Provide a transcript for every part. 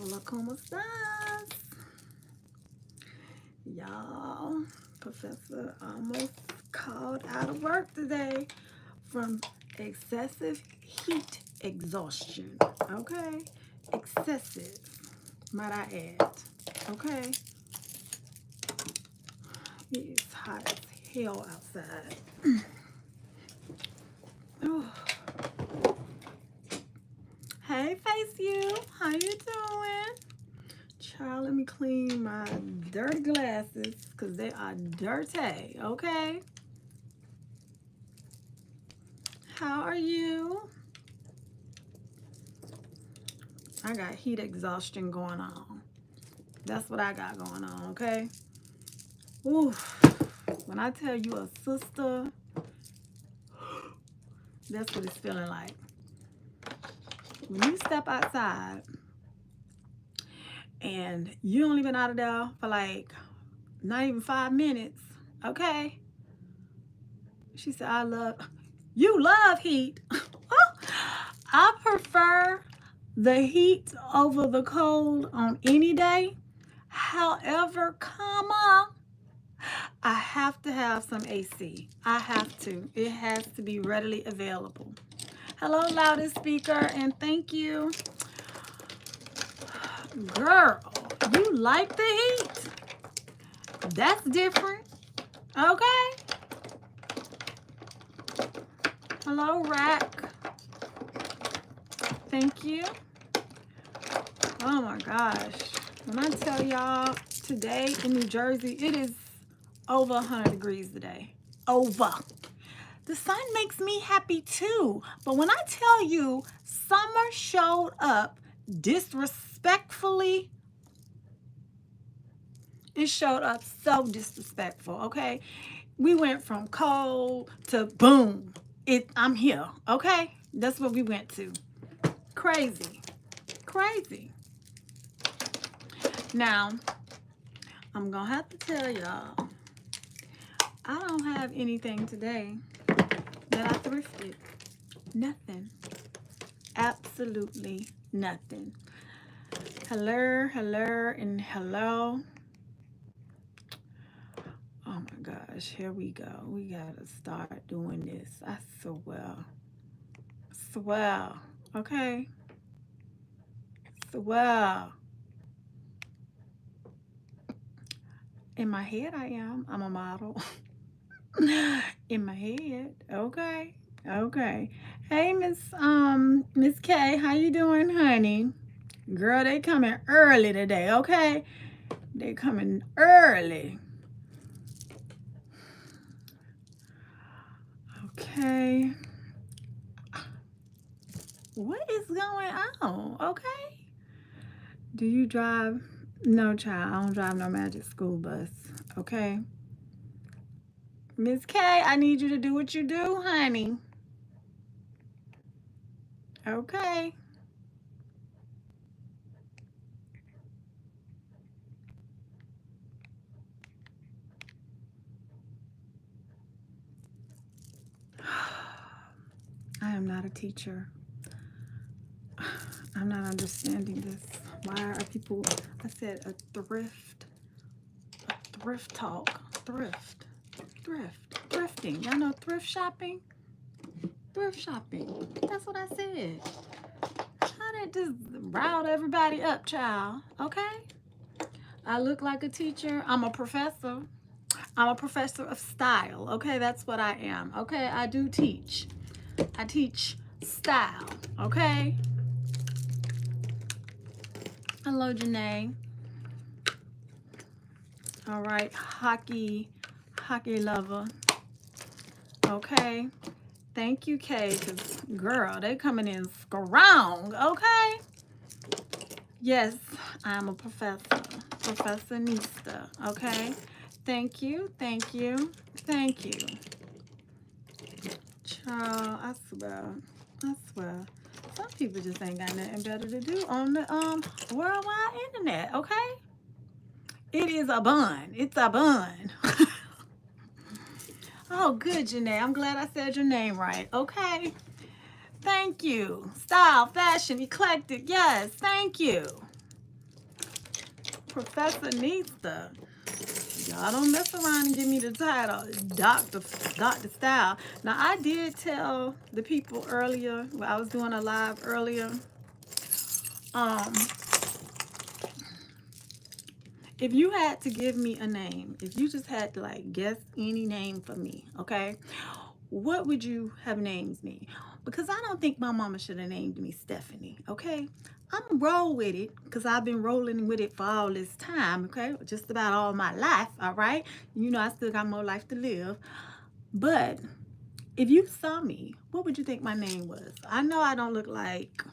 Hola, ¿cómo estás? Y'all, Professor almost called out of work today from excessive heat exhaustion. Okay? Excessive, might I add. Okay? It is hot as hell outside. Oh. Hey, Face You. How you doing? Child, let me clean my dirty glasses because they are dirty, okay? How are you? I got heat exhaustion going on. That's what I got going on, okay? Oof. When I tell you a sister, that's what it's feeling like. When you step outside and you only been out of there for like not even 5 minutes, okay? She said, you love heat. I prefer the heat over the cold on any day. However, I have to have some AC. I have to. It has to be readily available. Hello, loudest speaker, and thank you. Girl, you like the heat? That's different. Okay. Hello, Rack. Thank you. Oh my gosh. When I tell y'all, today in New Jersey, it is over 100 degrees today. Over. The sun makes me happy too. But when I tell you summer showed up disrespectfully, it showed up so disrespectful, okay? We went from cold to boom. I'm here, okay? That's what we went to. Crazy. Crazy. Now, I'm gonna have to tell y'all, I don't have anything today that I thrifted. Nothing. Absolutely nothing. Hello, and hello. Oh my gosh, here we go. We gotta start doing this. I swear. Okay? Swear. In my head, I am. I'm a model. In my head. Okay. Okay. Hey, Miss K, how you doing, honey? Girl, they coming early today, okay? They coming early. Okay. What is going on? Okay. Do you drive? No, child. I don't drive no magic school bus. Okay. Miss K, I need you to do what you do, honey. Okay. I am not a teacher. I'm not understanding this. Why are people, I said a thrift talk, thrifting. Y'all know thrift shopping? Thrift shopping. That's what I said. How did just rile everybody up, child? Okay? I look like a teacher. I'm a professor. I'm a professor of style. Okay? That's what I am. Okay? I do teach. I teach style. Okay? Hello, Janae. All right, hockey lover. Okay, thank you, Kay, because girl, they coming in strong. Okay, yes, I'm a professor, Professor Nista. Okay, thank you. Child, I swear. Some people just ain't got nothing better to do on the worldwide internet. Okay. It is a bun. It's a bun. Oh, good, Janae. I'm glad I said your name right. Okay. Thank you. Style, fashion, eclectic. Yes, thank you. Professor Nista. Y'all don't mess around and give me the title, Dr. Style. Now, I did tell the people earlier, when I was doing a live earlier, if you had to give me a name, if you just had to like guess any name for me, okay, what would you have named me? Because I don't think my mama should have named me Stephanie, okay? I'm gonna roll with it because I've been rolling with it for all this time, okay? Just about all my life, all right? You know, I still got more life to live. But if you saw me, what would you think my name was? I know I don't look like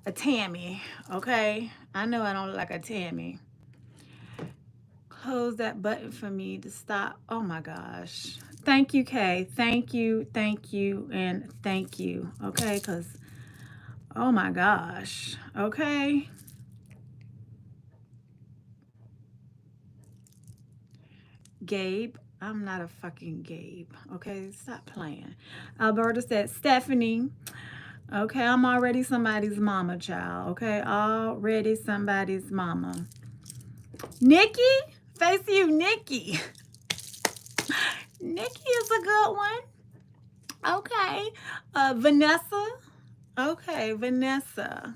a Tammy, okay? I know I don't look like a Tammy. Close that button for me to stop. Oh my gosh. Thank you, Kay. Thank you, and thank you. Okay, because, oh my gosh. Okay. Gabe. I'm not a fucking Gabe. Okay, stop playing. Alberta said, Stephanie. Okay, I'm already somebody's mama, child. Okay, already somebody's mama. Nikki? Face you, Nikki. Nikki is a good one. Okay. Vanessa. Okay, Vanessa.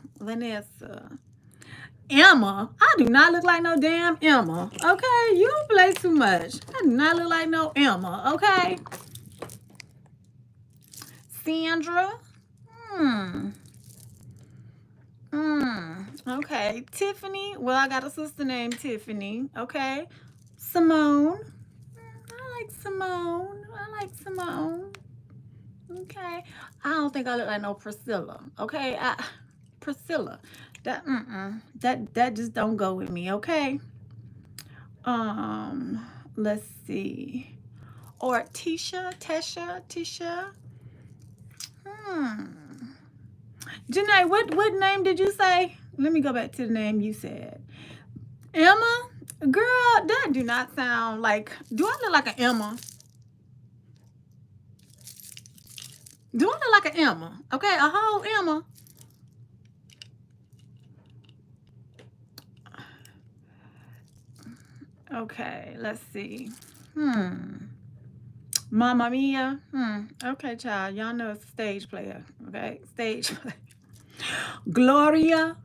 Emma. I do not look like no damn Emma. Okay, you don't play too much. I do not look like no Emma. Okay. Sandra. Okay. Tiffany. Well, I got a sister named Tiffany. Okay. Simone. I like Simone. Okay. I don't think I look like no Priscilla. Okay. Priscilla. That just don't go with me. Okay. Let's see. Or Tisha. Janae, what name did you say? Let me go back to the name you said. Emma? Girl, that do not sound like... Do I look like an Emma? Do I look like an Emma? Okay, a whole Emma. Okay, let's see. Mama Mia. Okay, child. Y'all know it's a stage player. Okay, stage player. Gloria.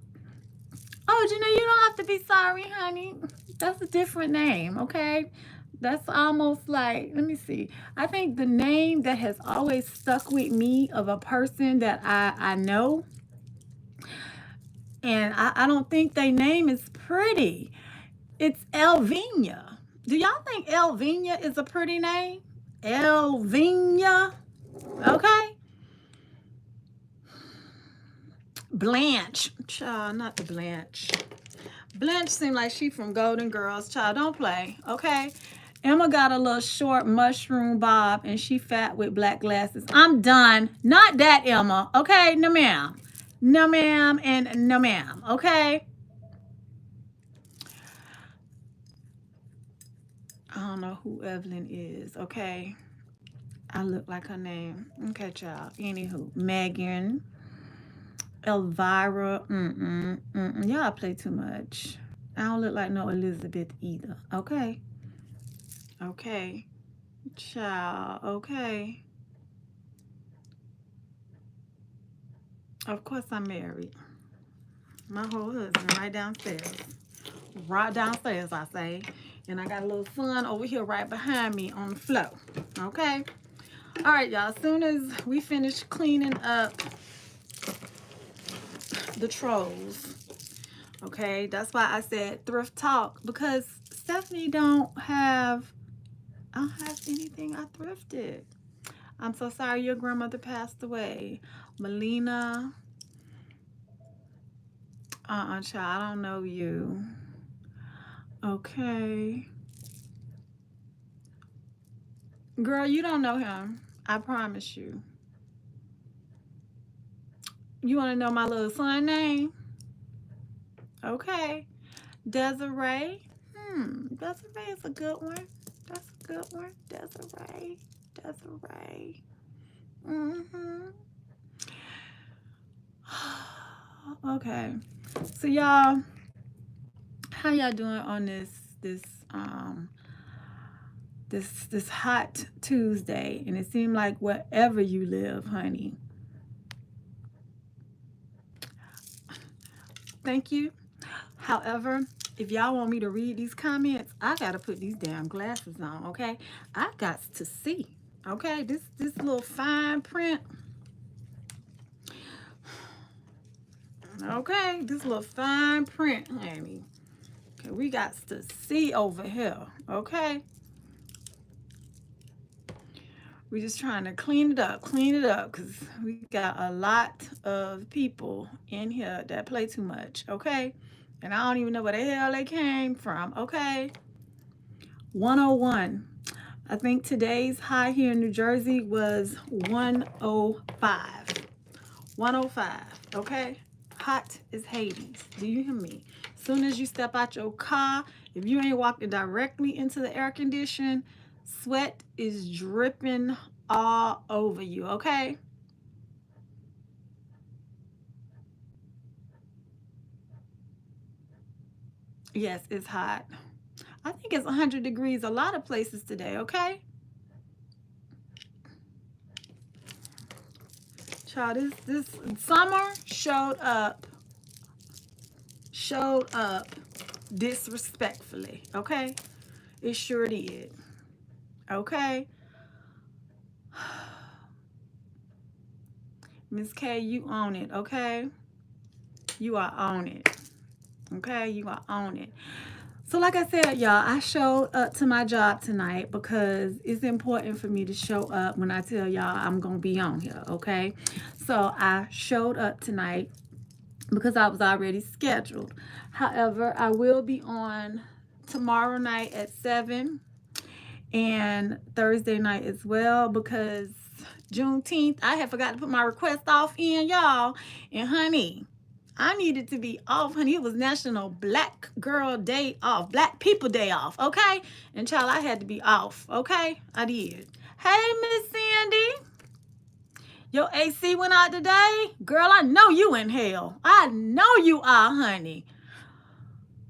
Oh, Janae, you don't have to be sorry, honey. That's a different name, okay? That's almost like, let me see. I think the name that has always stuck with me of a person that I know, and I don't think their name is pretty. It's Elvina. Do y'all think Elvina is a pretty name? Elvina. Okay. Blanche. Child, not the Blanche. Blanche seemed like she from Golden Girls. Child, don't play. Okay. Emma got a little short mushroom bob and she fat with black glasses. I'm done. Not that Emma. Okay. No, ma'am. No, ma'am, and no, ma'am. Okay. I don't know who Evelyn is. Okay. I look like her name. Okay, child. Anywho, Megan, Elvira. Y'all play too much. I don't look like no Elizabeth either. Okay. Okay. Child. Okay. Of course I'm married. My whole husband right downstairs. Right downstairs, I say. And I got a little son over here right behind me on the floor. Okay. All right, y'all. As soon as we finish cleaning up the trolls, okay, that's why I said thrift talk, because Stephanie I don't have anything I thrifted. I'm so sorry your grandmother passed away. Melina. Child, I don't know you. Okay. Girl, you don't know him. I promise you. You want to know my little son name? Okay. Desiree. Desiree is a good one. That's a good one. Desiree. Okay. So, y'all, How y'all doing on this hot Tuesday? And it seemed like wherever you live, honey. Thank you. However, if y'all want me to read these comments, I gotta put these damn glasses on, okay? I got to see, okay? This little fine print. Okay, this little fine print, honey. Okay, we got to see over here, okay? We're just trying to clean it up, because we got a lot of people in here that play too much, okay? And I don't even know where the hell they came from, okay? 101. I think today's high here in New Jersey was 105. 105, okay? Hot as Hades. Do you hear me? As soon as you step out your car, if you ain't walking directly into the air condition, sweat is dripping all over you, okay? Yes, it's hot. I think it's 100 degrees a lot of places today, okay? Child, this summer showed up disrespectfully, okay? It sure did, okay? Miss K, you own it, okay? You are on it, okay? You are on it. So like I said, y'all, I showed up to my job tonight because it's important for me to show up when I tell y'all I'm going to be on here, okay? So I showed up tonight because I was already scheduled. However, I will be on tomorrow night at 7 and Thursday night as well because Juneteenth, I had forgot to put my request off in, y'all. And honey, I needed to be off, honey. It was National Black Girl Day off, Black People Day off, okay? And child, I had to be off, okay? I did. Hey, Miss Sandy. Your AC went out today? Girl, I know you in hell. I know you are, honey.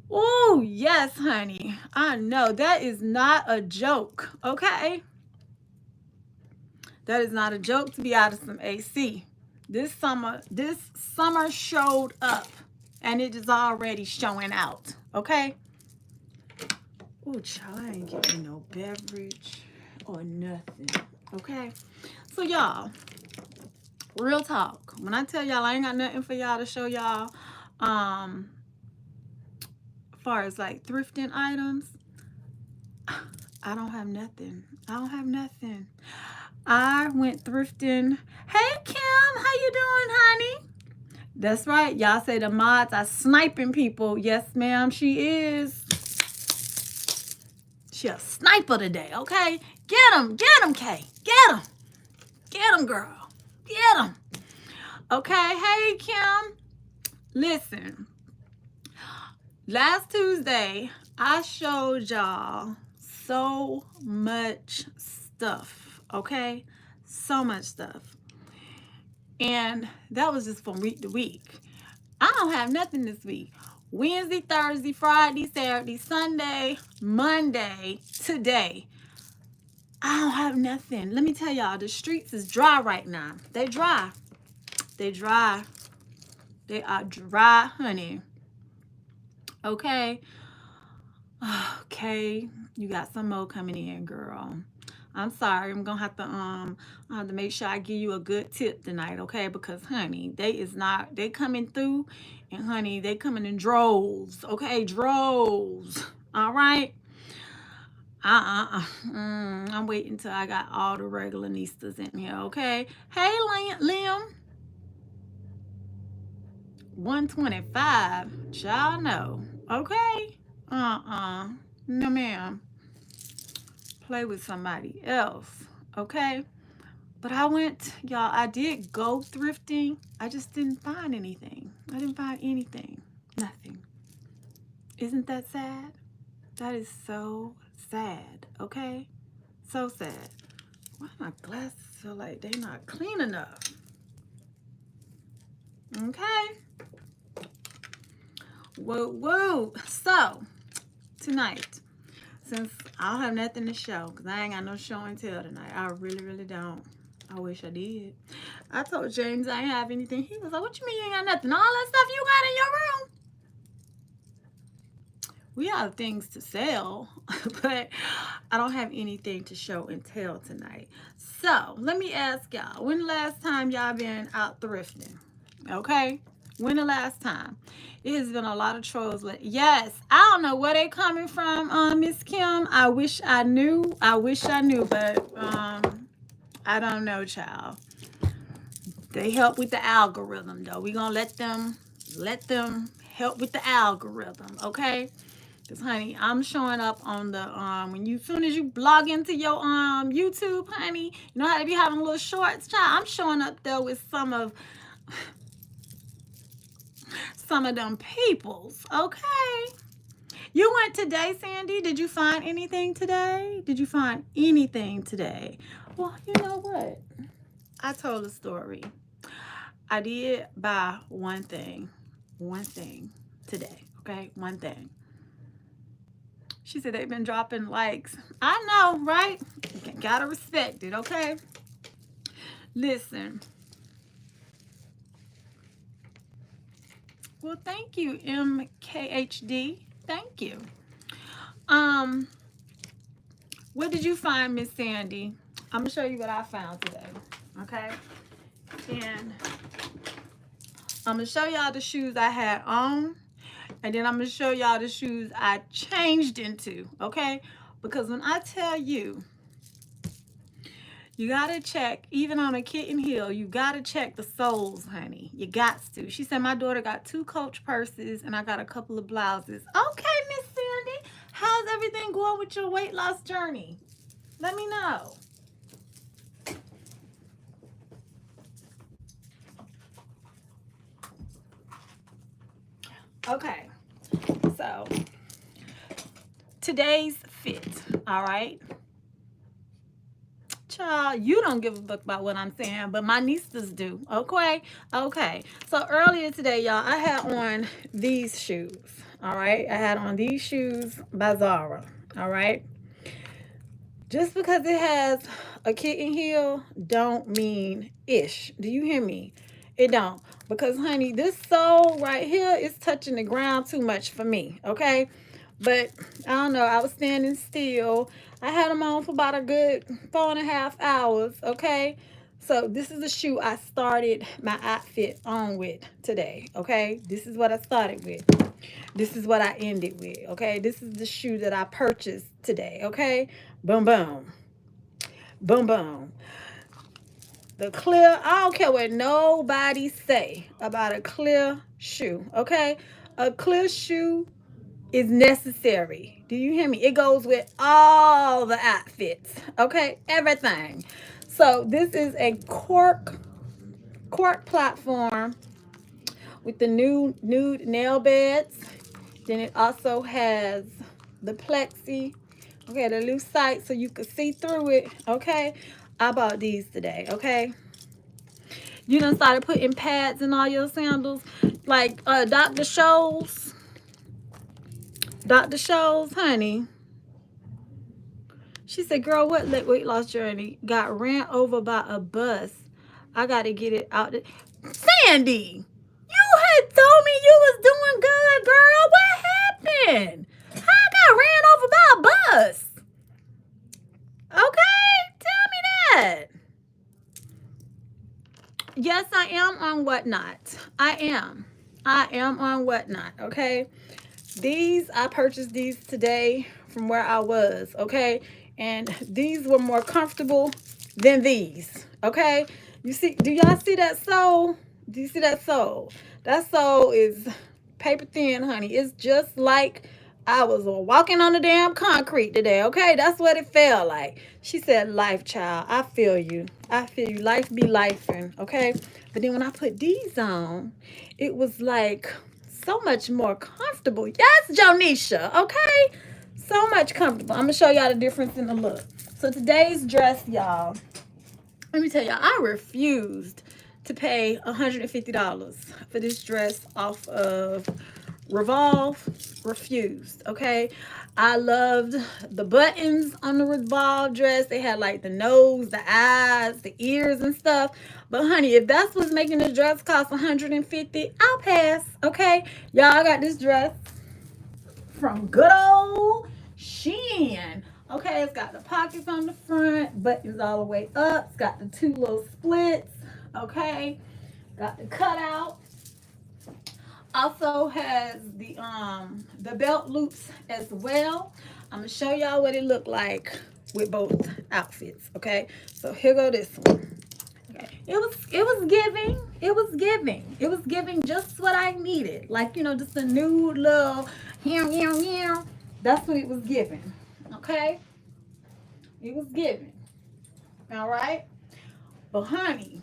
Oh, yes, honey. I know. That is not a joke, okay? That is not a joke to be out of some AC. This summer showed up, and it is already showing out, okay? Oh, child, I ain't getting no beverage or nothing, okay? So, y'all, real talk. When I tell y'all I ain't got nothing for y'all to show y'all, as far as like thrifting items, I don't have nothing. I don't have nothing. I went thrifting. Hey, Kim, how you doing, honey? That's right. Y'all say the mods are sniping people. Yes, ma'am, she is. She a sniper today, okay? Get him, Kay. Get him. Get him, girl. Get him. Okay, hey, Kim. Listen. Last Tuesday, I showed y'all so much stuff, okay? So much stuff. And that was just from week to week. I don't have nothing this week. Wednesday, Thursday, Friday, Saturday, Sunday, Monday, today. I don't have nothing. Let me tell y'all, the streets is dry right now. They dry. They dry. They are dry, honey. Okay. Okay. You got some more coming in, girl. I'm sorry. I'm gonna have to make sure I give you a good tip tonight, okay? Because honey, they coming through, and honey, they coming in droves, okay? Droves. All right. I'm waiting till I got all the regular Nistas in here, okay? Hey, Liam. 125. Y'all know, okay? No, ma'am. Play with somebody else, okay? But I did go thrifting. I just didn't find anything. I didn't find anything. Nothing. Isn't that sad? That is so sad, okay? So sad. Why my glasses feel like they're not clean enough? Okay. Whoa, whoa. So, tonight, since I don't have nothing to show, because I ain't got no show and tell tonight. I really, really don't. I wish I did. I told James I ain't have anything. He was like, what you mean you ain't got nothing? All that stuff you got in your room? We have things to sell, but I don't have anything to show and tell tonight. So, let me ask y'all, when the last time y'all been out thrifting? Okay? When the last time? It has been a lot of trolls. Yes, I don't know where they coming from, Miss Kim. I wish I knew. I wish I knew, but I don't know, child. They help with the algorithm, though. We're gonna let them help with the algorithm, okay? Because, honey, I'm showing up on the soon as you log into your YouTube, honey, you know how they be having little shorts, child. I'm showing up there with some of them peoples, okay? You went today, Sandy. Did you find anything today? Did you find anything today? Well, you know what? I told a story. I did buy one thing today, okay? One thing. She said they've been dropping likes. I know, right? Gotta respect it, okay? Listen. Well, thank you, MKHD. Thank you. What did you find, Miss Sandy? I'm gonna show you what I found today, okay? And I'm gonna show y'all the shoes I had on, and then I'm gonna show y'all the shoes I changed into, okay? Because when I tell you, you gotta check, even on a kitten heel, you gotta check the soles, honey. You got to. She said my daughter got 2 Coach purses and I got a couple of blouses. Okay, Miss Sandy, how's everything going with your weight loss journey? Let me know. Okay, so today's fit, all right? Child, you don't give a fuck about what I'm saying, but my Nistas do, okay? Okay, so earlier today, y'all, I had on these shoes, all right? I had on these shoes by Zara, all right? Just because it has a kitten heel don't mean ish. Do you hear me? It don't. Because, honey, this sole right here is touching the ground too much for me, okay? But, I don't know. I was standing still. I had them on for about a good 4.5 hours, okay? So, this is the shoe I started my outfit on with today, okay? This is what I started with. This is what I ended with, okay? This is the shoe that I purchased today, okay? Boom, boom. Boom, boom. The clear, I don't care what nobody say about a clear shoe, okay? A clear shoe is necessary. Do you hear me? It goes with all the outfits, okay? Everything. So this is a cork platform with the new nude nail beds. Then it also has the plexi, okay, the loose sight so you can see through it, okay? I bought these today, okay? You done started putting pads in all your sandals, like Dr. Scholl's, honey. She said, girl, what weight loss journey? Got ran over by a bus. I got to get it out. Sandy, you had told me you was doing good, girl. What happened? How I got ran over by a bus? Okay, tell me that. Yes, I am on Whatnot. I am on Whatnot, okay? I purchased these today from where I was, okay? And these were more comfortable than these, okay? You see, do y'all see that sole? Do you see that sole? That sole is paper thin, honey. It's just like I was walking on the damn concrete today, okay? That's what it felt like. She said, life, child. I feel you. I feel you. Life be lifing, okay? But then when I put these on, it was like so much more comfortable. Yes, Jonisha, okay? So much comfortable. I'm going to show y'all the difference in the look. So today's dress, y'all, let me tell y'all, I refused to pay $150 for this dress off of Revolve, refused. Okay, I loved the buttons on the Revolve dress. They had like the nose, the eyes, the ears and stuff. But honey, if that's what's making the dress cost $150, I'll pass. Okay, y'all, I got this dress from good old Shein. Okay, it's got the pockets on the front, buttons all the way up. It's got the 2 little splits. Okay, got the cutout. Also has the belt loops as well. I'm gonna show y'all what it looked like with both outfits. Okay, so here go this one. Okay, it was giving just what I needed, like, you know, just a nude little that's what it was giving. Okay, it was giving. All right, but honey,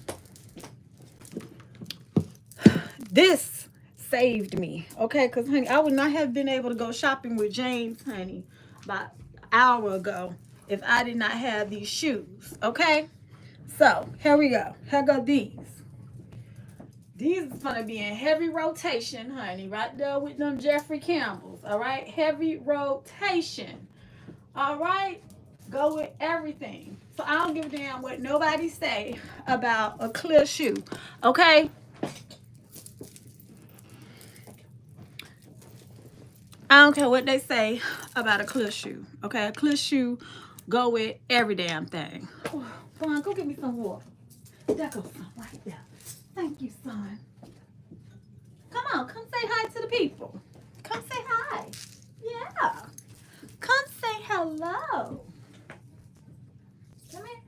this saved me. Okay, because honey, I would not have been able to go shopping with James, honey, about an hour ago if I did not have these shoes. Okay, so here we go. Here go these. These is gonna be in heavy rotation, honey, right there with them Jeffrey Campbells. All right, heavy rotation. All right, go with everything. So I don't give a damn what nobody say about a clear shoe. Okay, I don't care what they say about a clear shoe. Okay, a clear shoe go with every damn thing. Oh, come on, go get me some water. There goes some right there. Thank you, son. Come on, come say hi to the people. Come say hi. Yeah. Come say hello. Come here.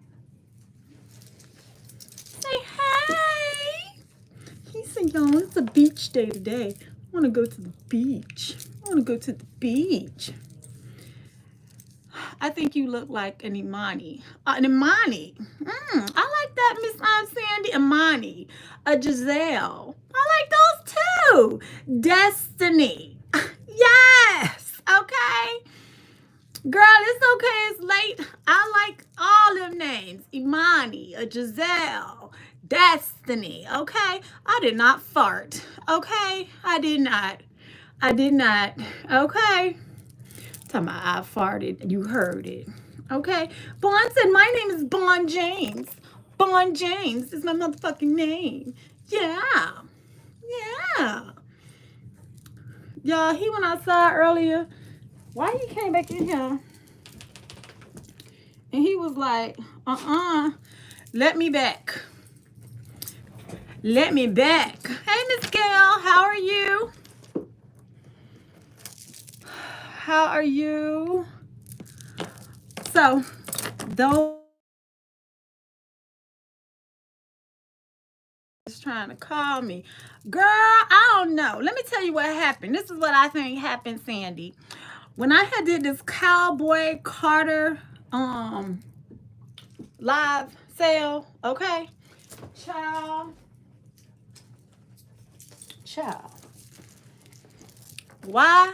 Say hi. He said, y'all, it's a beach day today. I want to go to the beach. I want to go to the beach. I think you look like an Imani. An Imani. I like that, Miss Sandy. Imani. A Giselle. I like those too. Destiny. Yes. Okay. Girl, it's okay. It's late. I like all them names. Imani, a Giselle, Destiny. Okay. I did not fart. Okay. I did not. Okay. Talking about I farted. You heard it. Okay. Bond said, my name is Bond James. Bond James is my motherfucking name. Yeah. Yeah. Y'all, he went outside earlier. Why he came back in here? And he was like, let me back. Let me back. Hey, Miss Gail, how are you? How are you? So, those trying to call me. Girl, I don't know. Let me tell you what happened. This is what I think happened, Sandy. When I had did this Cowboy Carter live sale, okay? Child. Why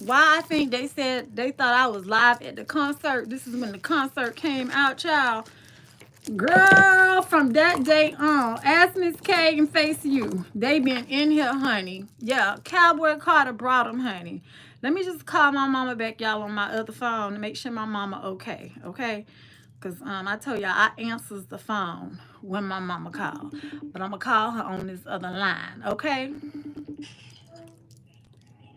I think they said they thought I was live at the concert. This is when the concert came out, child. Girl, from that day on, ask Miss K and Face You. They been in here, honey. Yeah, Cowboy Carter brought them, honey. Let me just call my mama back, y'all, on my other phone to make sure my mama okay, okay? Because I told y'all I answers the phone when my mama called. But I'm going to call her on this other line, okay?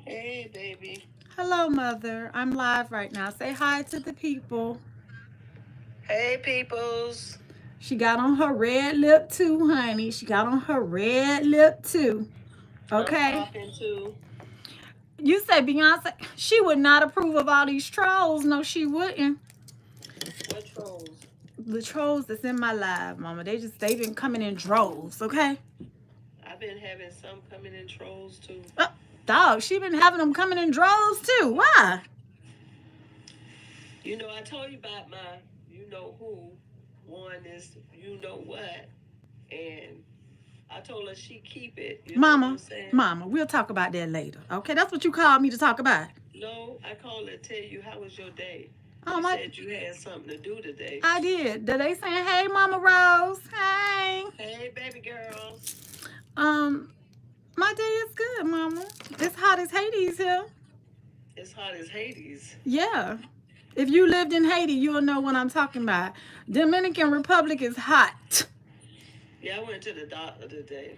Hey, baby. Hello, mother. I'm live right now. Say hi to the people. Hey, peoples. She got on her red lip too, honey. She got on her red lip too. Okay. I'm talking to. You say Beyonce, she would not approve of all these trolls. No, she wouldn't. What trolls? The trolls that's in my live, mama. They've been coming in droves, okay? I've been having some coming in trolls too. Dog, she been having them coming in droves too. Why? You know, I told you about my you know who won this you know what, and I told her she keep it. You know what I'm saying? Mama, we'll talk about that later. Okay, that's what you called me to talk about. No, I called her to tell you how was your day. Oh, you said you had something to do today. I did. Did they say, hey, Mama Rose? Hey. Hey, baby girls. My day is good, Mama. It's hot as Hades here. It's hot as Hades. Yeah. If you lived in Haiti, you'll know what I'm talking about. Dominican Republic is hot. Yeah, I went to the doctor today.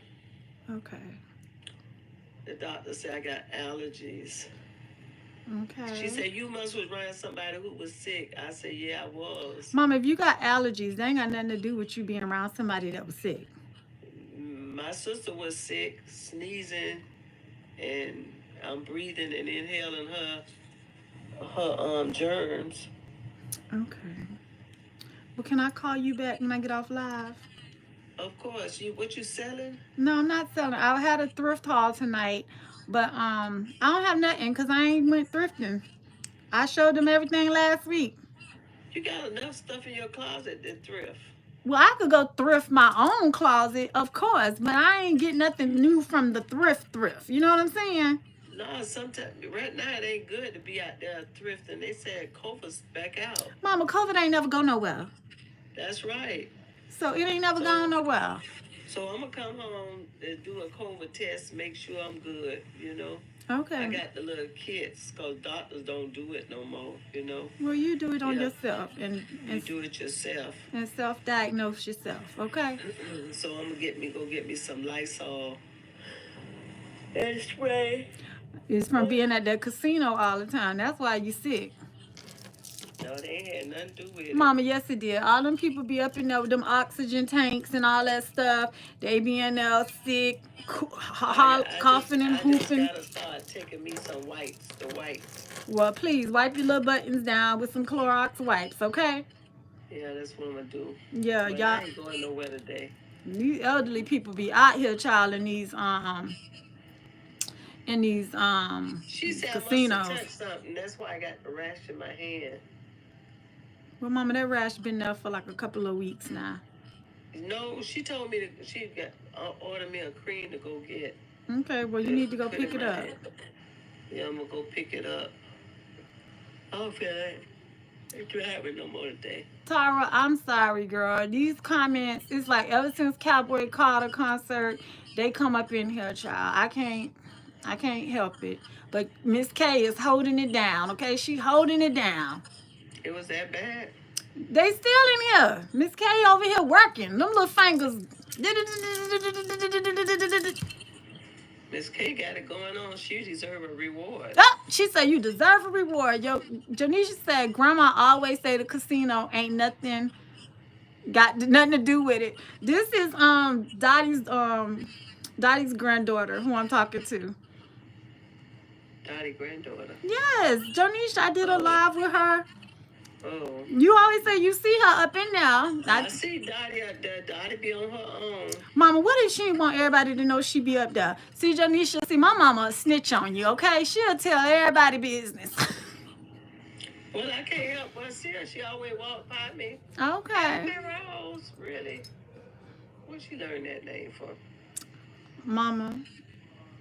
Okay. The doctor said I got allergies. Okay. She said, you must was around somebody who was sick. I said, yeah, I was. Mama, if you got allergies, they ain't got nothing to do with you being around somebody that was sick. My sister was sick, sneezing, and I'm breathing and inhaling her germs. Okay. Well, can I call you back when I get off live? Of course. What you selling? No, I'm not selling. I had a thrift haul tonight, but I don't have nothing because I ain't went thrifting. I showed them everything last week. You got enough stuff in your closet to thrift. Well, I could go thrift my own closet, of course, but I ain't get nothing new from the thrift. You know what I'm saying? No, sometimes right now it ain't good to be out there thrifting. They said COVID's back out. Mama, COVID ain't never go nowhere. That's right. So it ain't never gone nowhere. So I'm gonna come home and do a COVID test, make sure I'm good, you know. Okay. I got the little kits because doctors don't do it no more, you know. Well, you do it on yourself and you do it yourself and self-diagnose yourself, okay? So I'm gonna go get me some Lysol and spray. It's from being at that casino all the time. That's why you sick. No, they ain't had nothing to do with it. Mama, yes it did. All them people be up in there with them oxygen tanks and all that stuff. They be in there sick, coughing and whooping. I just gotta start taking me some wipes, the wipes. Well, please, wipe your little buttons down with some Clorox wipes, okay? Yeah, that's what I'm gonna do. Yeah, but y'all. I ain't going nowhere today. These elderly people be out here, child, in these she said casinos. I must have touched something. That's why I got the rash in my hand. Well, Mama, that rash been there for like a couple of weeks now. No, she told me she got order me a cream to go get. Okay, well you need to go pick it up. Yeah, I'm gonna go pick it up. Okay. I ain't driving no more today. Tara, I'm sorry, girl. These comments, it's like ever since Cowboy Carter concert, they come up in here, child. I can't help it. But Miss K is holding it down, okay? She holding it down. It was that bad? They still in here. Miss K over here working. Them little fingers. Miss K got it going on. She deserve a reward. Oh, she said you deserve a reward. Yo, Janisha said Grandma always say the casino ain't nothing got nothing to do with it. This is Dottie's granddaughter who I'm talking to. Dottie granddaughter. Yes, Janisha, I did a live with her. Oh. You always say you see her up in there. I see Dottie up there. Dottie be on her own. Mama, what if she want everybody to know she be up there? See, Janisha, see, my mama snitch on you, okay? She'll tell everybody business. Well, I can't help but see her. She always walk by me. Okay. Happy Rose, really? Where'd she learn that name from? Mama,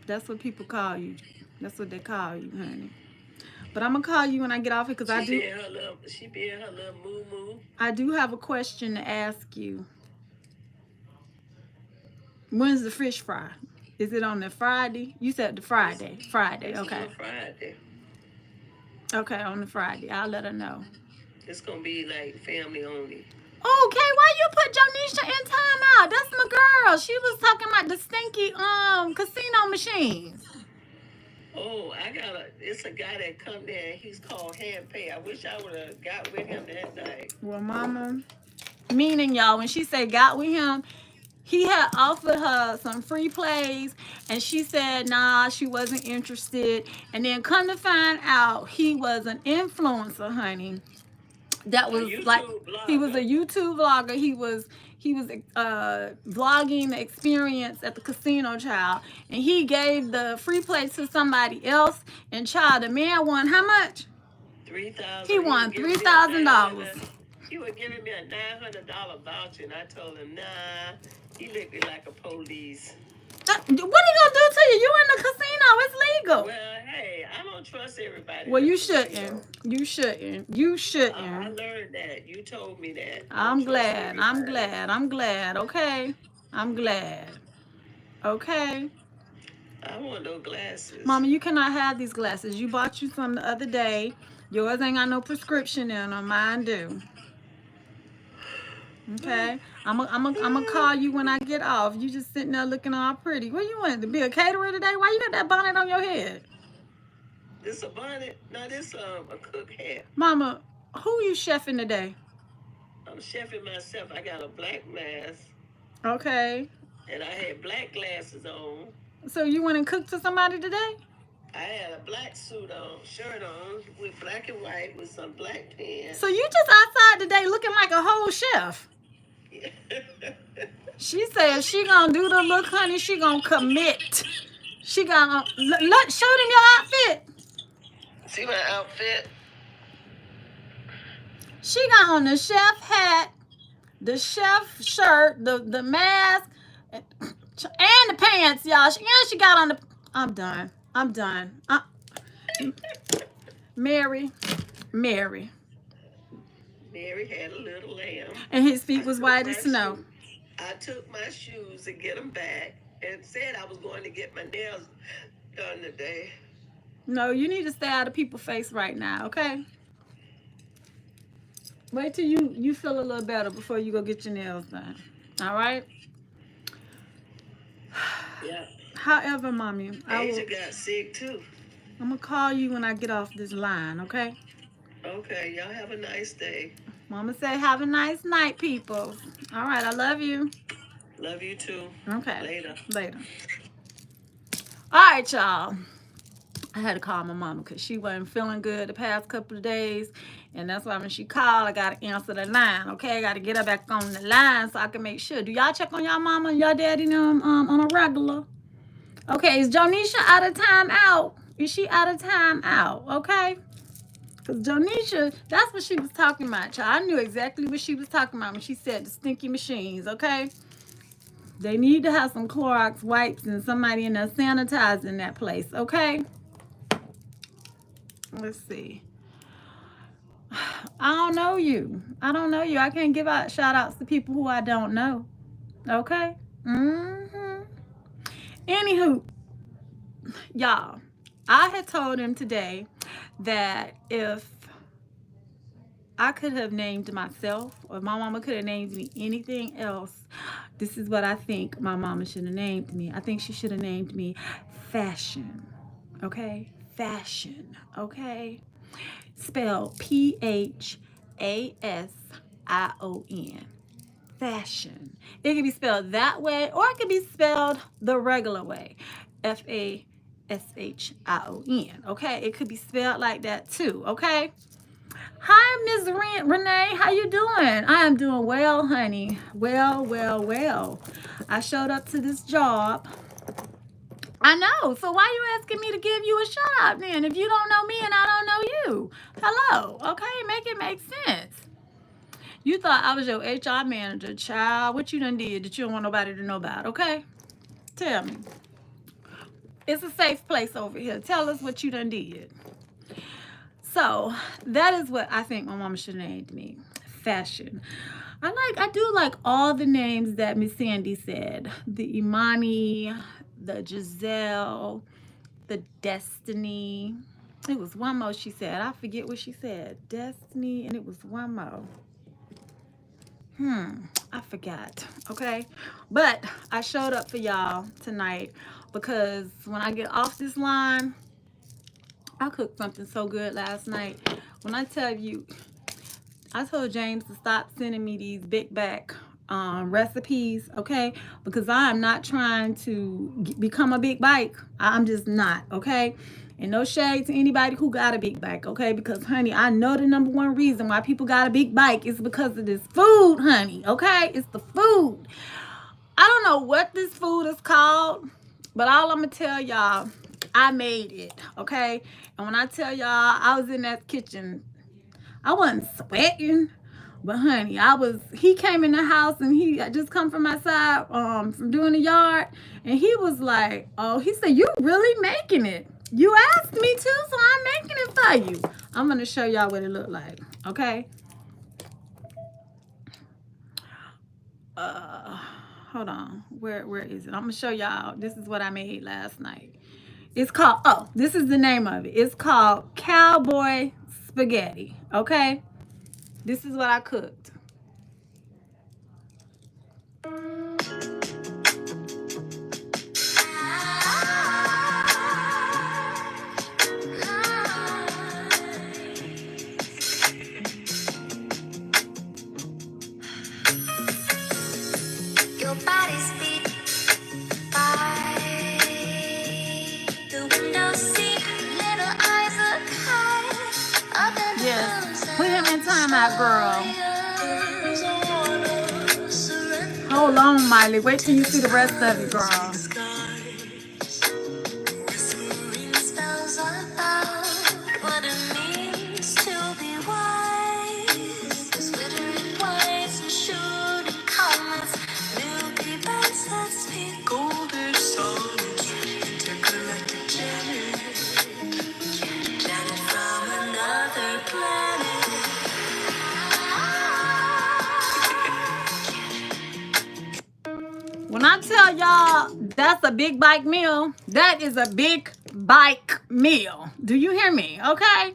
that's what people call you. That's what they call you, honey. But I'm gonna call you when I get off here because she be in her little moo-moo. I do have a question to ask you. When's the fish fry? Is it on the Friday? You said the Friday. Friday, okay. It's on Friday. Okay, on the Friday. I'll let her know. It's gonna be like family only. Okay, why you put Janisha in timeout? That's my girl. She was talking about the stinky casino machines. Oh, it's a guy that come there and he's called Hand Pay. I wish I would have got with him that night. Well, Mama, meaning y'all, when she said got with him, he had offered her some free plays and she said nah, she wasn't interested. And then come to find out he was an influencer, honey. That was like blogger. He was a YouTube vlogger. He was vlogging the experience at the casino, child, and he gave the free play to somebody else, and child, the man won how much? $3,000. He won $3,000. He was giving me a $900 voucher, and I told him, nah, he looked me like a police. What are you gonna do to you? You in the casino? It's legal. Well, hey, I don't trust everybody. Well, you shouldn't. You shouldn't. You shouldn't. I learned that. You told me that. I'm glad. I'm glad. I'm glad. Okay. I'm glad. Okay. I want those glasses. Mama, you cannot have these glasses. You bought you some the other day. Yours ain't got no prescription in them. Mine do. Okay? I'm gonna call you when I get off. You just sitting there looking all pretty. Where you went? To be a caterer today? Why you got that bonnet on your head? This a bonnet? No, this a cook hat. Mama, who you chefing today? I'm chefing myself. I got a black mask. Okay. And I had black glasses on. So you went and cooked for somebody today? I had a black suit on, shirt on, with black and white, with some black pants. So you just outside today looking like a whole chef. Yeah. She said if she gonna do the look, honey, she gonna commit. She gonna show them your outfit. See my outfit? She got on the chef hat, the chef shirt, the mask, and the pants, y'all. And she got on the. I'm done. Mary had a little lamb. And his feet was white as snow. I took my shoes to get them back and said I was going to get my nails done today. No, you need to stay out of people's face right now, okay? Wait till you feel a little better before you go get your nails done. All right? Yeah. However, Mommy, Asia got sick too. I'm going to call you when I get off this line, okay? Okay, y'all have a nice day. Mama say have a nice night, people. All right, I love you. Love you too. Okay. Later. All right, y'all. I had to call my mama because she wasn't feeling good the past couple of days. And that's why when she called, I got to answer the line, okay? I got to get her back on the line so I can make sure. Do y'all check on y'all mama and y'all daddy them on a regular? Okay, is Jonisha out of time out? Is she out of time out? Okay? Because Jonisha, that's what she was talking about, y'all. I knew exactly what she was talking about when she said the stinky machines, okay? They need to have some Clorox wipes and somebody in there sanitizing that place, okay? Let's see. I don't know you. I can't give out shout outs to people who I don't know. Okay? Anywho, y'all, I had told him today that if I could have named myself or my mama could have named me anything else, this is what I think my mama should have named me. I think she should have named me Fashion. Okay? Fashion. Okay? Spelled P-H-A-S-I-O-N. Fashion. It can be spelled that way or it can be spelled the regular way. F-A-S-H-I-O-N. Okay? It could be spelled like that too. Okay? Hi, Ms. Renee. How you doing? I am doing well, honey. Well. I showed up to this job. I know. So why you asking me to give you a shout out then if you don't know me and I don't know you? Hello. Okay? Make it make sense. You thought I was your HR manager, child. What you done did that you don't want nobody to know about, okay? Tell me. It's a safe place over here. Tell us what you done did. So, that is what I think my mama should have named me. Fashion. I do like all the names that Miss Sandy said. The Imani, the Giselle, the Destiny. It was one more she said. I forget what she said. Destiny, and it was one more. I forgot, okay? But I showed up for y'all tonight because when I get off this line, I cooked something so good last night. When I tell you, I told James to stop sending me these big back recipes, okay? Because I am not trying to become a big bike. I'm just not, okay? And no shade to anybody who got a big bike, okay? Because, honey, I know the number one reason why people got a big bike is because of this food, honey, okay? It's the food. I don't know what this food is called, but all I'm going to tell y'all, I made it, okay? And when I tell y'all, I was in that kitchen, I wasn't sweating, but, honey, he came in the house and he had just come from outside from doing the yard, and he was like, oh, he said, you really making it. You asked me to, so I'm making it for you. I'm going to show y'all what it looked like, okay? hold on. Where is it? I'm gonna show y'all. This is what I made last night. It's called, oh, this is the name of it. It's called Cowboy Spaghetti. Okay, this is what I cooked. Your body's beat by the window seat. Little eyes look high up in the Yes, put him in timeout, girl. Hold on, Miley. Wait till you see the rest of it, girl. Whispering spells about what it means to be wise. Twittering wives and shooting comets. Milky beds that speak golden songs. Intergalactic Janet. Janet from another planet. When I tell y'all that's a big bike meal, that is a big bike meal. Do you hear me? Okay.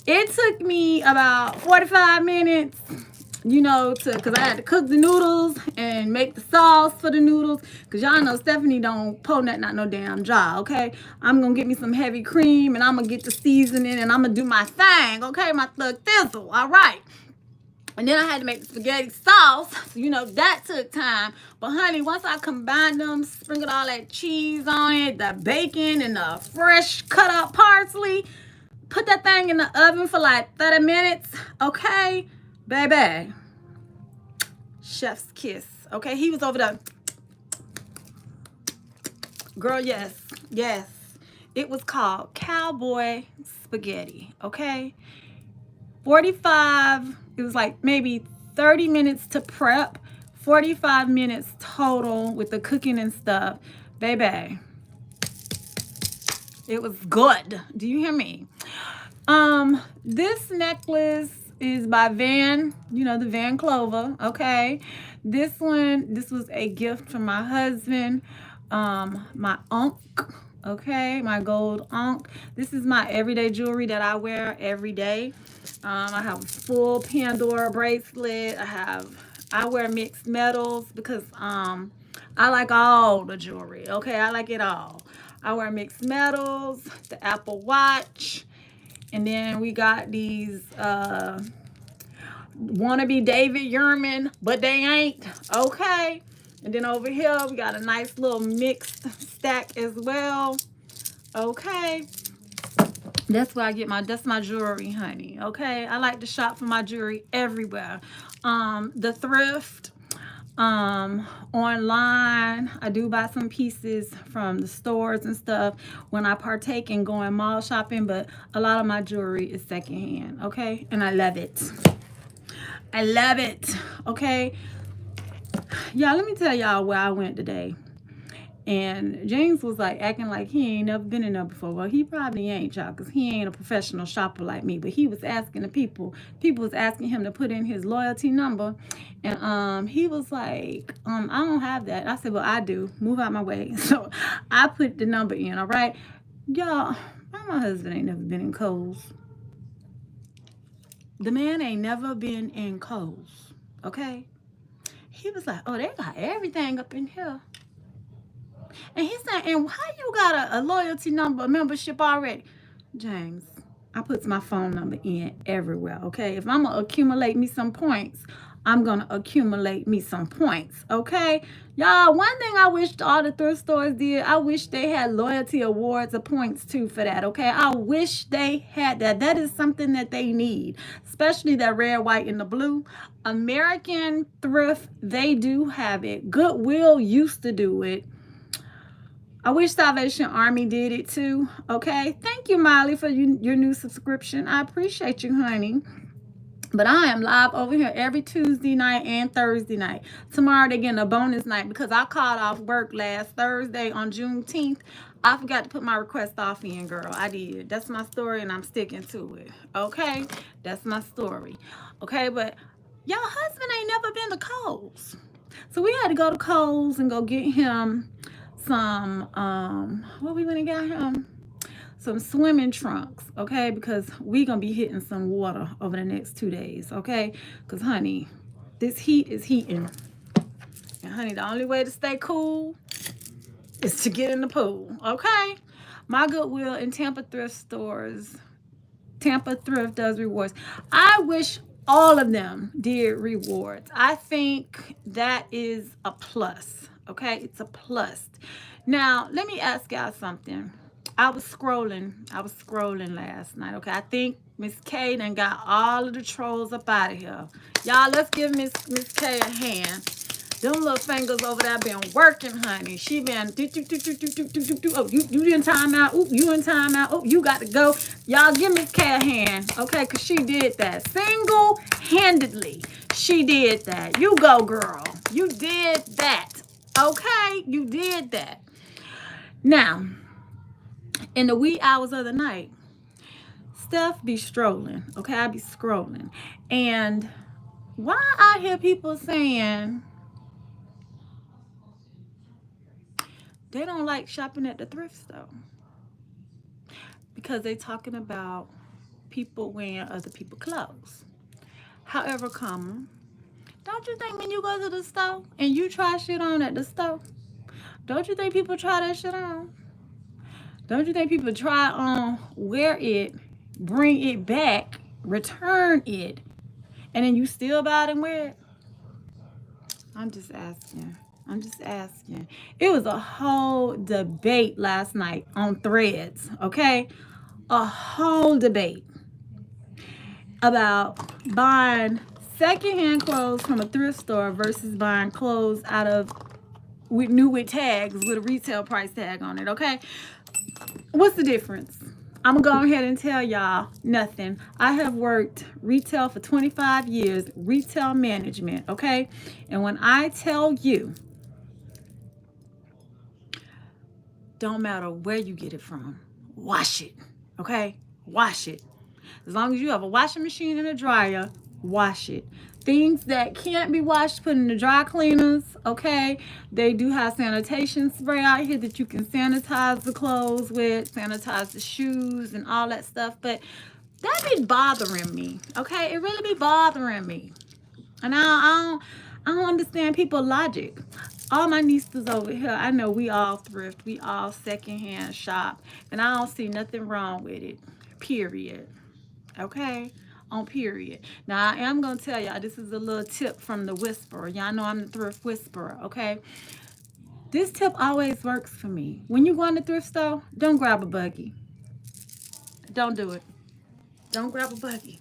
It took me about 45 minutes, you know, because I had to cook the noodles and make the sauce for the noodles. Because y'all know Stephanie don't pull nothing out no damn jar, okay? I'm going to get me some heavy cream and I'm going to get the seasoning and I'm going to do my thing, okay? My thug thizzle, all right? And then I had to make the spaghetti sauce. So, you know, that took time. But, honey, once I combined them, sprinkled all that cheese on it, the bacon and the fresh cut up parsley, put that thing in the oven for like 30 minutes, okay? Baby. Chef's kiss, okay? He was over there. Girl, yes, yes. It was called Cowboy Spaghetti, okay? 45, it was like maybe 30 minutes to prep, 45 minutes total with the cooking and stuff. Baby, it was good. Do you hear me? This necklace is by Van, you know, the Van Clover, okay? This one, this was a gift from my husband, my uncle. Okay, my gold ankh. This is my everyday jewelry that I wear every day. I have a full Pandora bracelet. I wear mixed metals because I like all the jewelry. Okay, I like it all. I wear mixed metals, the Apple Watch, and then we got these wannabe David Yurman, but they ain't. Okay. And then over here, we got a nice little mixed stack as well. Okay. That's where I get that's my jewelry, honey. Okay. I like to shop for my jewelry everywhere. The Thrift, online. I do buy some pieces from the stores and stuff when I partake in going mall shopping, but a lot of my jewelry is secondhand. Okay. And I love it. I love it. Okay. Y'all, let me tell y'all where I went today. And James was like acting like he ain't never been in there before. Well, he probably ain't, y'all, because he ain't a professional shopper like me. But he was asking the people was asking him to put in his loyalty number. And he was like, I don't have that. I said, well, I do. Move out my way. So I put the number in, all right? Y'all, my husband ain't never been in Kohl's. The man ain't never been in Kohl's, okay? He was like, oh, they got everything up in here. And he said, and how you got a loyalty number membership already? James, I put my phone number in everywhere, okay? If I'm going to accumulate me some points, I'm going to accumulate me some points, okay? Y'all, one thing I wish all the thrift stores did, I wish they had loyalty awards or points too for that, okay? I wish they had that. That is something that they need, especially that red, white, and the blue. American Thrift, they do have it. Goodwill used to do it. I wish Salvation Army did it too, okay? Thank you, Miley, for your new subscription. I appreciate you, honey. But I am live over here every Tuesday night and Thursday night. Tomorrow they're getting a bonus night because I called off work last Thursday on Juneteenth. I forgot to put my request off in, girl. I did. That's my story and I'm sticking to it. Okay? That's my story. Okay, but y'all husband ain't never been to Kohl's. So we had to go to Kohl's and go get him some, what we went and got him? Some swimming trunks, okay? Because we gonna be hitting some water over the next 2 days, okay? Because, honey, this heat is heating. And, honey, the only way to stay cool is to get in the pool, okay? My Goodwill and Tampa thrift stores, Tampa Thrift does rewards. I wish all of them did rewards. I think that is a plus, okay? It's a plus. Now, let me ask y'all something. I was scrolling last night, okay? I think Miss K done got all of the trolls up out of here. Y'all, let's give Miss K a hand. Them little fingers over there been working, honey. She been oh, you in timeout. Ooh, you in timeout. Oh, you got to go. Y'all give Miss K a hand, okay? Because she did that single-handedly. She did that. You go, girl. You did that, okay? You did that. Now, in the wee hours of the night, Steph be strolling, okay? I be scrolling. And why I hear people saying they don't like shopping at the thrift store because they talking about people wearing other people's clothes. However, don't you think when you go to the store and you try shit on at the store, don't you think people try that shit on? Don't you think people try on, wear it, bring it back, return it, and then you still buy it and wear it? I'm just asking. It was a whole debate last night on Threads, okay? A whole debate about buying secondhand clothes from a thrift store versus buying clothes out of with tags, with a retail price tag on it, okay? What's the difference? I'm gonna go ahead and tell y'all nothing. I have worked retail for 25 years, retail management, okay? And when I tell you, don't matter where you get it from, wash it, okay? Wash it. As long as you have a washing machine and a dryer, wash it. Things that can't be washed, put in the dry cleaners, okay? They do have sanitation spray out here that you can sanitize the clothes with, sanitize the shoes and all that stuff. But that be bothering me, okay? It really be bothering me. And I don't understand people's logic. All my Nistas over here, I know we all thrift, we all secondhand shop, and I don't see nothing wrong with it, period. Okay? On period. Now, I am going to tell y'all, this is a little tip from the whisperer. Y'all know I'm the thrift whisperer, okay? This tip always works for me. When you go in the thrift store, don't grab a buggy. Don't do it. Don't grab a buggy.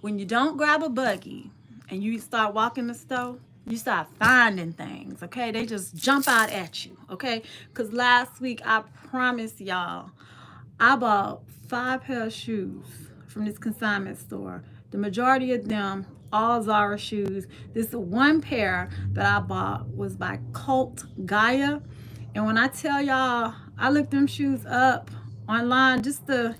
When you don't grab a buggy and you start walking the store, you start finding things, okay? They just jump out at you, okay? Because last week, I promised y'all, I bought 5 pair of shoes from this consignment store. The majority of them, all Zara shoes. This one pair that I bought was by Cult Gaia. And when I tell y'all, I looked them shoes up online just to,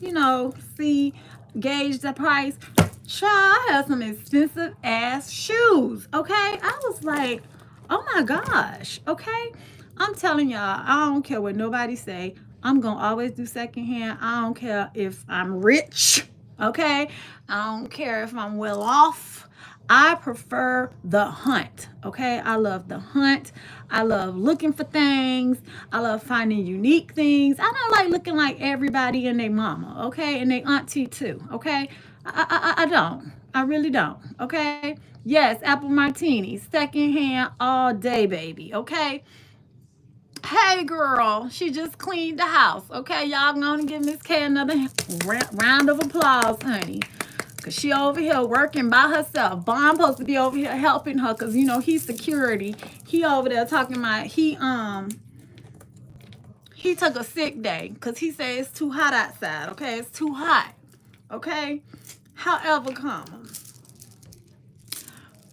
gauge the price. Child, I had some expensive ass shoes, okay? I was like, oh my gosh, okay? I'm telling y'all, I don't care what nobody say. I'm going to always do secondhand. I don't care if I'm rich, okay? I don't care if I'm well off. I prefer the hunt, okay? I love the hunt. I love looking for things. I love finding unique things. I don't like looking like everybody and their mama, okay? And their auntie too, okay? I don't. I really don't, okay? Yes, apple martini, secondhand all day, baby, okay? Hey, girl, she just cleaned the house, okay? Y'all gonna give Miss K another round of applause, honey. Because she over here working by herself. Bond supposed to be over here helping her because, he's security. He over there talking about, he took a sick day because he said it's too hot outside, okay? It's too hot, okay? However,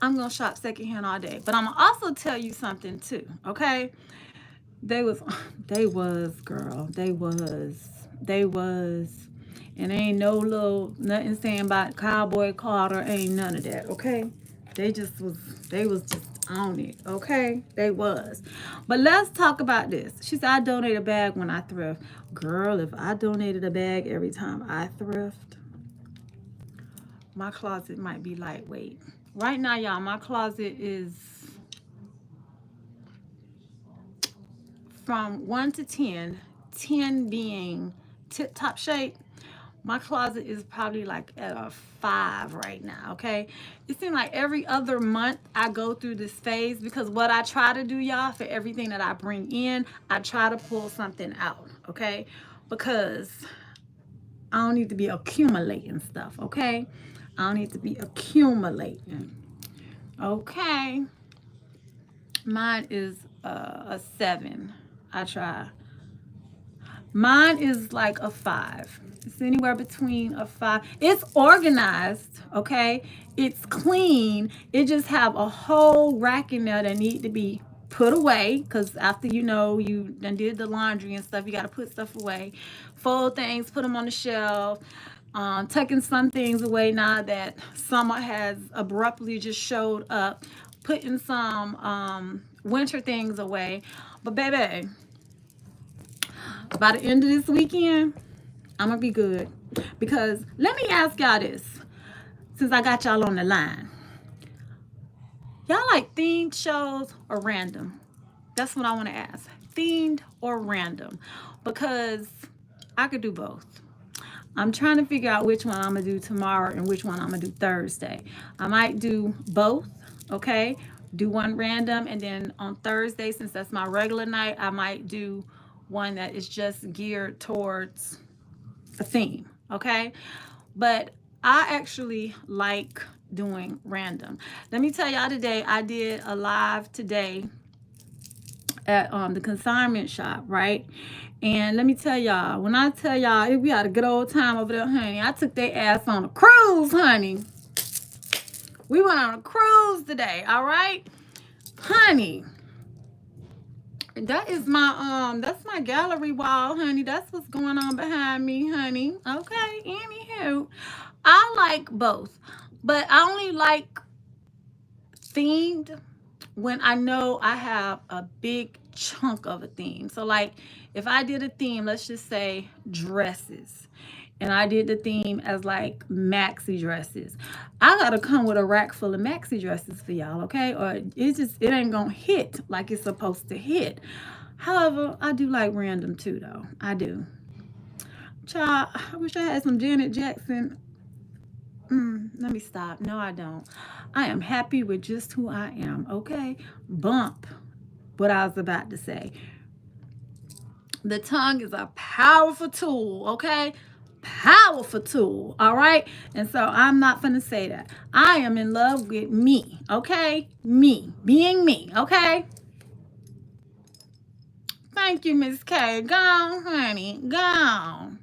I'm going to shop secondhand all day. But I'm going to also tell you something, too, okay? They was, girl. They was. And ain't no little, nothing saying about Cowboy Carter. Ain't none of that, okay? They was just on it, okay? They was. But let's talk about this. She said, I donate a bag when I thrift. Girl, if I donated a bag every time I thrift, my closet might be lightweight. Right now, y'all, my closet is from 1 to 10, 10 being tip-top shape. My closet is probably like at a 5 right now, okay? It seems like every other month I go through this phase, because what I try to do, y'all, for everything that I bring in, I try to pull something out, okay? Because I don't need to be accumulating stuff, okay? I don't need to be accumulating, okay? Mine is a 7. I try. Mine is like a 5. It's anywhere between a 5. It's organized, okay? It's clean. It just have a whole rack in there that need to be put away, because after you done did the laundry and stuff, you got to put stuff away. Fold things, put them on the shelf. Tucking some things away now that summer has abruptly just showed up. Putting some winter things away. But baby, by the end of this weekend, I'm gonna be good. Because let me ask y'all this, since I got y'all on the line. Y'all like themed shows or random? That's what I want to ask. Themed or random? Because I could do both. I'm trying to figure out which one I'm gonna do tomorrow and which one I'm gonna do Thursday. I might do both, okay? Do one random, and then on Thursday, since that's my regular night, I might do one that is just geared towards a theme, okay? But I actually like doing random. Let me tell y'all, today I did a live today at the consignment shop, right? And let me tell y'all, when I tell y'all we had a good old time over there, honey, I took their ass on a cruise, honey. We went on a cruise today, all right? Honey, that is my that's my gallery wall, honey. That's what's going on behind me, honey. Okay, anywho, I like both, but I only like themed when I know I have a big chunk of a theme. So like if I did a theme, let's just say dresses, and I did the theme as like maxi dresses, I gotta come with a rack full of maxi dresses for y'all, okay? Or it ain't gonna hit like it's supposed to hit. However, I do like random too, though. I do. Child, I wish I had some Janet Jackson. Let me stop. No, I don't. I am happy with just who I am, okay? Bump what I was about to say. The tongue is a powerful tool, okay? Powerful tool, all right? And so I'm not gonna say that. I am in love with me, okay? Me, being me, okay? Thank you, Miss K. Go on, honey. Go on.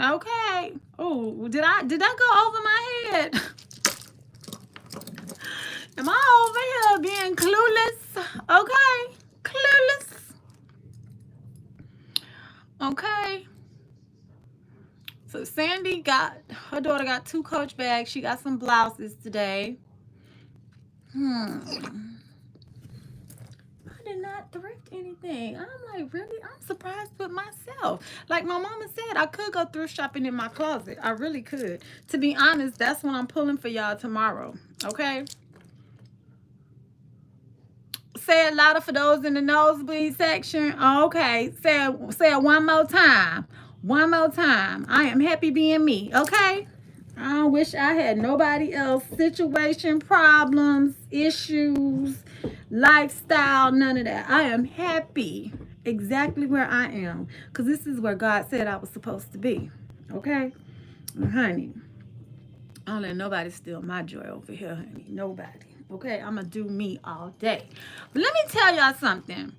Okay. Oh, did I go over my head? Am I over here being clueless? Okay. Clueless. Okay. So Sandy her daughter got 2 Coach bags. She got some blouses today. I did not thrift anything. I'm like, really? I'm surprised with myself. Like my mama said, I could go thrift shopping in my closet. I really could. To be honest, that's what I'm pulling for y'all tomorrow. Okay? Say it louder for those in the nosebleed section. Okay. Say it one more time. One more time. I am happy being me. Okay? I wish I had nobody else. Situation, problems, issues, lifestyle, none of that. I am happy exactly where I am, because this is where God said I was supposed to be. Okay? And honey, I don't let nobody steal my joy over here, honey. Nobody. Okay? I'm going to do me all day. But let me tell y'all something.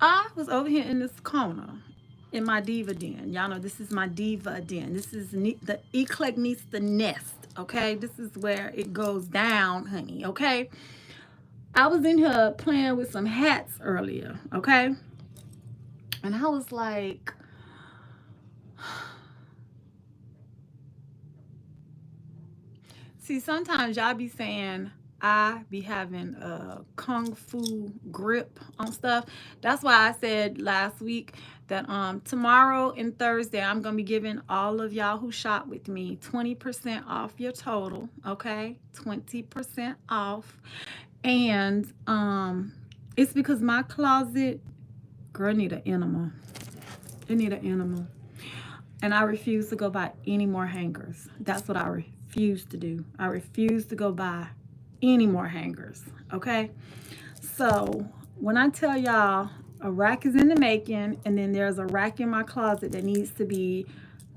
I was over here in this corner in my diva den. Y'all know this is my diva den. This is the EclecticNista nest, okay? This is where it goes down, honey, okay? I was in here playing with some hats earlier, okay? And I was like, See, sometimes y'all be saying I be having a kung fu grip on stuff. That's why I said last week that tomorrow and Thursday I'm gonna be giving all of y'all who shop with me 20% off your total. Okay, 20% off, and it's because my closet, girl, need an enema. It need an enema. And I refuse to go buy any more hangers. That's what I refuse to do. I refuse to go buy any more hangers. Okay? So when I tell y'all a rack is in the making, and then there's a rack in my closet that needs to be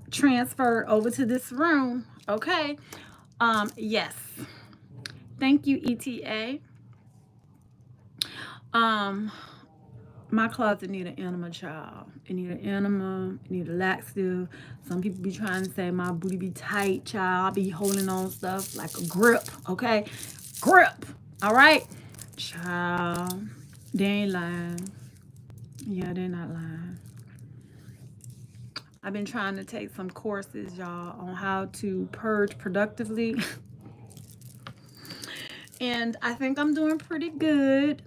transferred over to this room. Okay? Yes. Thank you, ETA. My closet need an enema, child. It need an enema. It need a laxative. Some people be trying to say my booty be tight, child. I be holding on stuff like a grip, okay? Grip, all right? Child, they ain't lying. Yeah, they're not lying. I've been trying to take some courses, y'all, on how to purge productively. And I think I'm doing pretty good.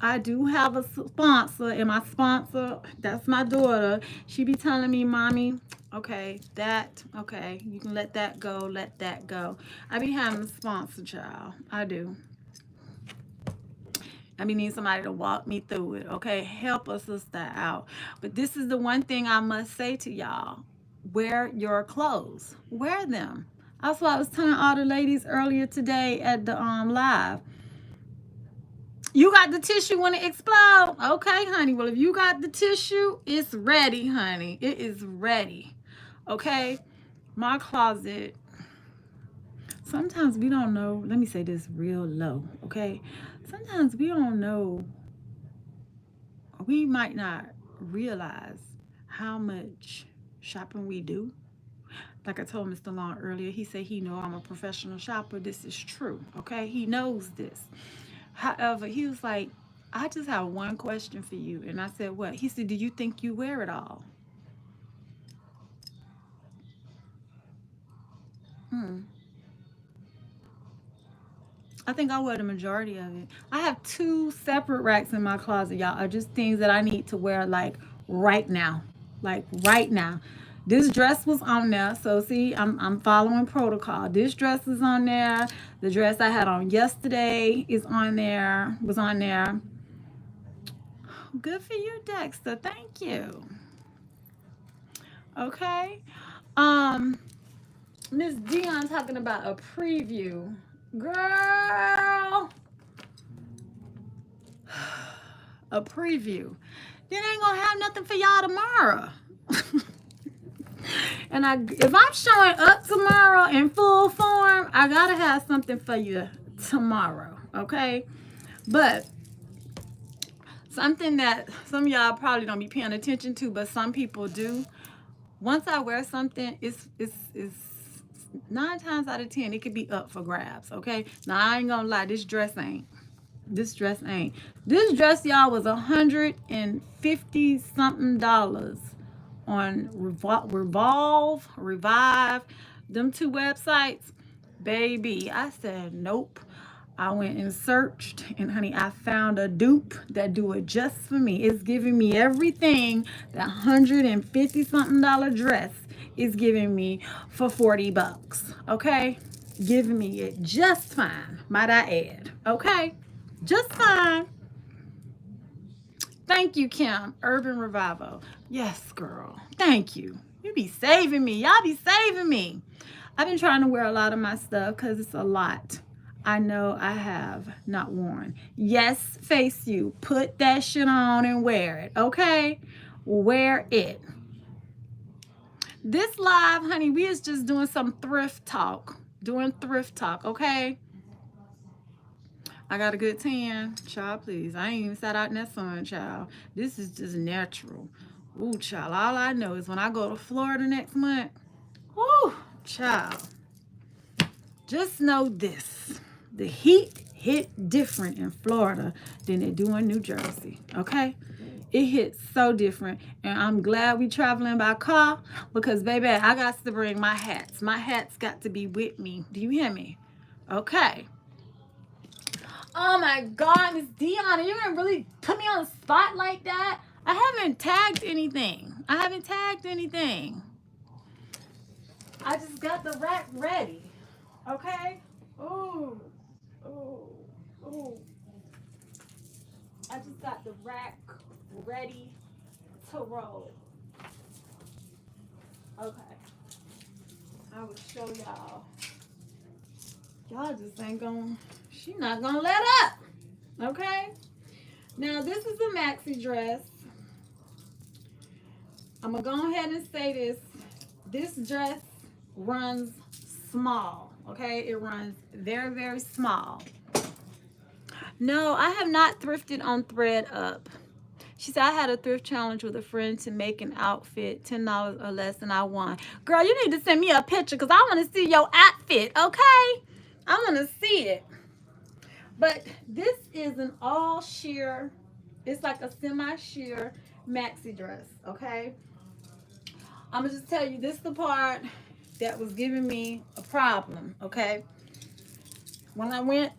I do have a sponsor, and my sponsor, that's my daughter. She be telling me, Mommy, okay, you can let that go, let that go. I be having a sponsor, child. I do. I be needing somebody to walk me through it, okay? Help a sister out. But this is the one thing I must say to y'all. Wear your clothes. Wear them. That's what I was telling all the ladies earlier today at the live. You got the tissue when it explodes? Okay, honey. Well, if you got the tissue, it's ready, honey. It is ready. Okay? My closet. Sometimes we don't know. Let me say this real low, okay? Sometimes we don't know. We might not realize how much shopping we do. Like I told Mr. Long earlier, he said he know I'm a professional shopper. This is true, okay? He knows this. However, he was like, I just have one question for you. And I said, what? He said, do you think you wear it all? I think I wear the majority of it. I have 2 separate racks in my closet, y'all, are just things that I need to wear like right now. Like right now. This dress was on there. So see, I'm following protocol. This dress is on there. The dress I had on yesterday is on there, was on there. Good for you, Dexter. Thank you. Okay. Miss Dion talking about a preview. Girl. A preview. Then I ain't gonna have nothing for y'all tomorrow. And if I'm showing up tomorrow in full form, I gotta have something for you tomorrow, okay? But something that some of y'all probably don't be paying attention to, but some people do. Once I wear something, it's 9 times out of 10, it could be up for grabs, okay? Now, I ain't gonna lie, this dress ain't. This dress, y'all, was $150-something on Revive, them 2 websites. Baby, I said, nope. I went and searched, and honey, I found a dupe that do it just for me. It's giving me everything that $150-something dress is giving me for $40, okay? Giving me it just fine, might I add, okay? Just fine. Thank you, Kim. Urban Revival. Yes, girl. Thank you. You be saving me. Y'all be saving me. I've been trying to wear a lot of my stuff because it's a lot. I know I have not worn. Yes, face you. Put that shit on and wear it, okay? Wear it. This live, honey, we is just doing some thrift talk. Doing thrift talk, okay? I got a good tan. Child, please. I ain't even sat out in that sun, child. This is just natural. Ooh, child. All I know is when I go to Florida next month, whoo, child. Just know this. The heat hit different in Florida than it do in New Jersey, okay? It hits so different. And I'm glad we traveling by car because, baby, I got to bring my hats. My hats got to be with me. Do you hear me? Okay. Oh my God, Miss Deanna, you're gonna really put me on the spot like that? I haven't tagged anything. I haven't tagged anything. I just got the rack ready. Okay? Ooh. Ooh. Ooh. I just got the rack ready to roll. Okay. I will show y'all. Y'all just ain't gonna, she not gonna let up. Okay? Now this is a maxi dress. I'm gonna go ahead and say this. This dress runs small. Okay? It runs very, very small. No, I have not thrifted on ThredUp. She said I had a thrift challenge with a friend to make an outfit $10 or less and I won. Girl, you need to send me a picture because I want to see your outfit, okay? I want to see it. But this is an all sheer, it's like a semi-sheer maxi dress, okay? I'm going to just tell you, this is the part that was giving me a problem, okay? When I went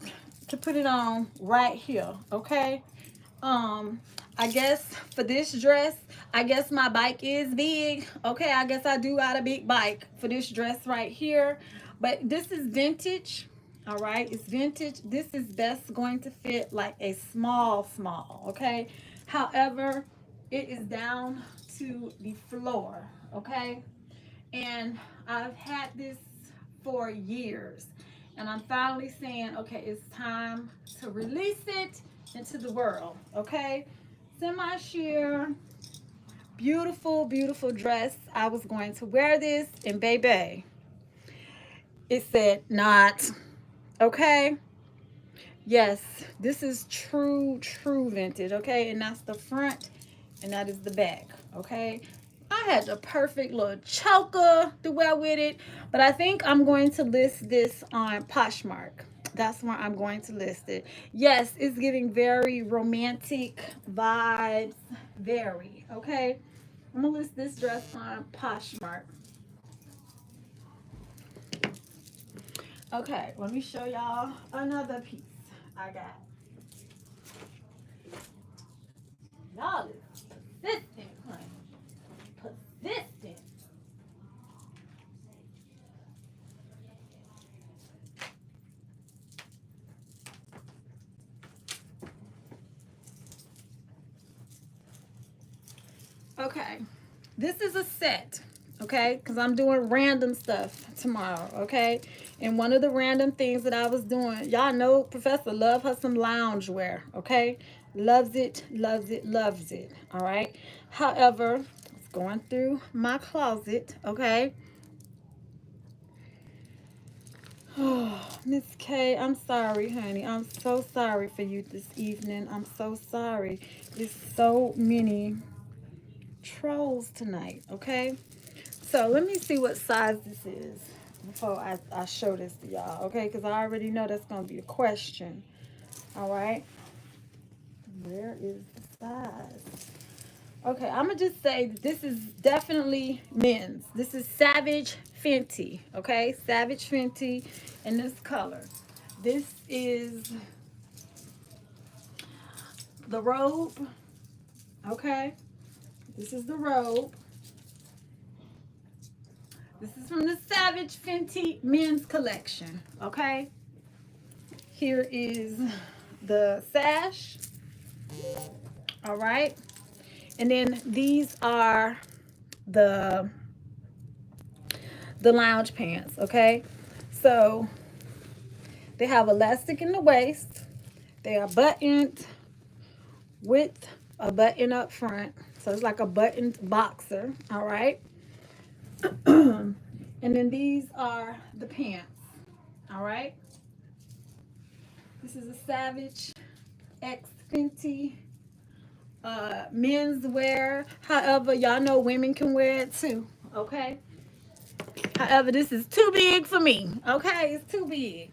to put it on right here, okay? I guess for this dress, I guess my bike is big. Okay, I guess I do got a big bike for this dress right here. But this is vintage. All right, it's vintage. This is best going to fit like a small, okay? However, it is down to the floor, okay? And I've had this for years. And I'm finally saying, okay, it's time to release it into the world, okay? Semi-sheer, beautiful, beautiful dress. I was going to wear this, and baby, it said not, okay? Yes, this is true vintage, okay? And that's the front, and that is the back, okay? I had the perfect little choker to wear with it, but I think I'm going to list this on Poshmark. That's where I'm going to list it. Yes, it's giving very romantic vibes. Very, okay? I'm going to list this dress on Poshmark. Okay, let me show y'all another piece I got. Y'all is persistent, honey. Persistent. Okay, this is a set, okay, because I'm doing random stuff tomorrow, okay? And one of the random things that I was doing, y'all know Professor love her some lounge wear, okay? Loves it, loves it, loves it, all right? However, it's going through my closet, okay? Oh, Miss K, I'm sorry, honey. I'm so sorry for you this evening. I'm so sorry. There's so many trolls tonight, okay? So let me see what size this is before I show this to y'all, okay? Because I already know that's going to be a question, all right? Where is the size? Okay, I'm going to just say that this is definitely men's. This is Savage Fenty, okay? Savage Fenty in this color. This is the robe, okay? This is the robe. This is from the Savage Fenty men's collection, okay? Here is the sash, all right? And then these are the lounge pants, okay? So they have elastic in the waist. They are buttoned with a button up front. So it's like a buttoned boxer, all right? And then these are the pants, all right? This is a Savage X Fenty men's wear. However, y'all know women can wear it too, okay? However, this is too big for me, okay? It's too big.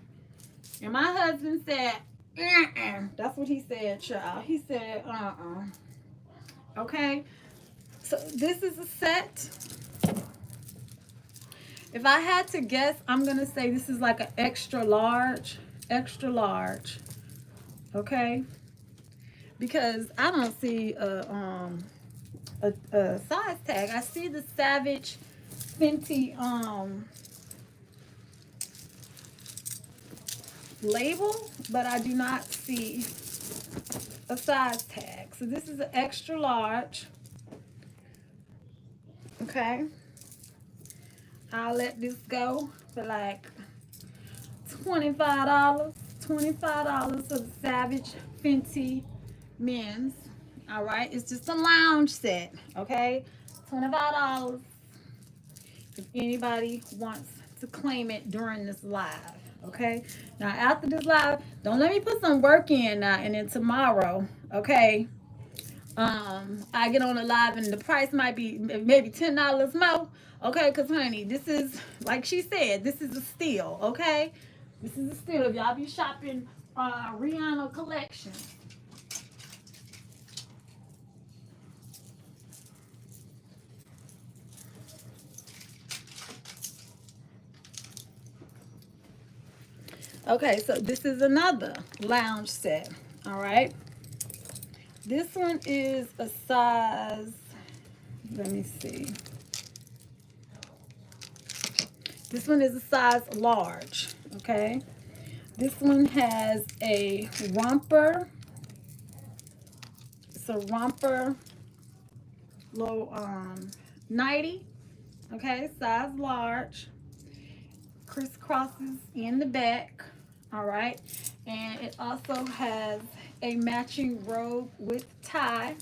And my husband said, that's what he said, child. He said, okay? So this is a set. If I had to guess, I'm gonna say this is like an extra large, okay? Because I don't see a size tag. I see the Savage Fenty label, but I do not see a size tag. So this is an extra large. Okay. I'll let this go for like $25. $25 for the Savage Fenty men's. All right. It's just a lounge set. Okay. $25 if anybody wants to claim it during this live. Okay. Now after this live, don't let me put some work in now and then tomorrow. Okay. I get on a live and the price might be maybe $10 more. Okay, because honey, this is, like she said, this is a steal. Okay, this is a steal if y'all be shopping Rihanna collection. Okay, so this is another lounge set. All right, this one is a size, let me see. This one is a size large, okay? This one has a romper. It's a romper low nightie, okay? Size large. Crisscrosses in the back, all right? And it also has a matching robe with tie.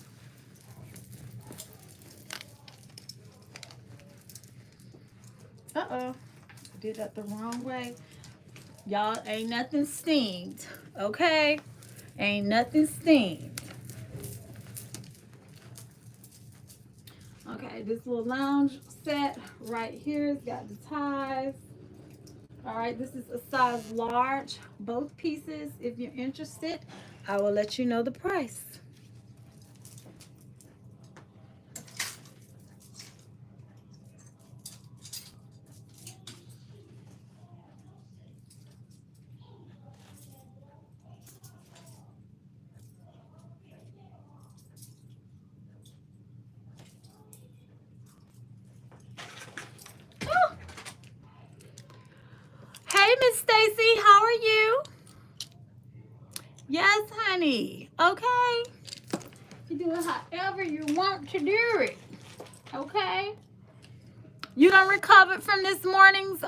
Uh-oh. Did that the wrong way. Y'all, ain't nothing steamed, okay? Ain't nothing steamed. Okay, this little lounge set right here has got the ties. All right, this is a size large. Both pieces, if you're interested, I will let you know the price. Hey, Miss Stacy, how are you? Yes, honey. Okay. You do it however you want to do it. Okay. You done recovered from this morning's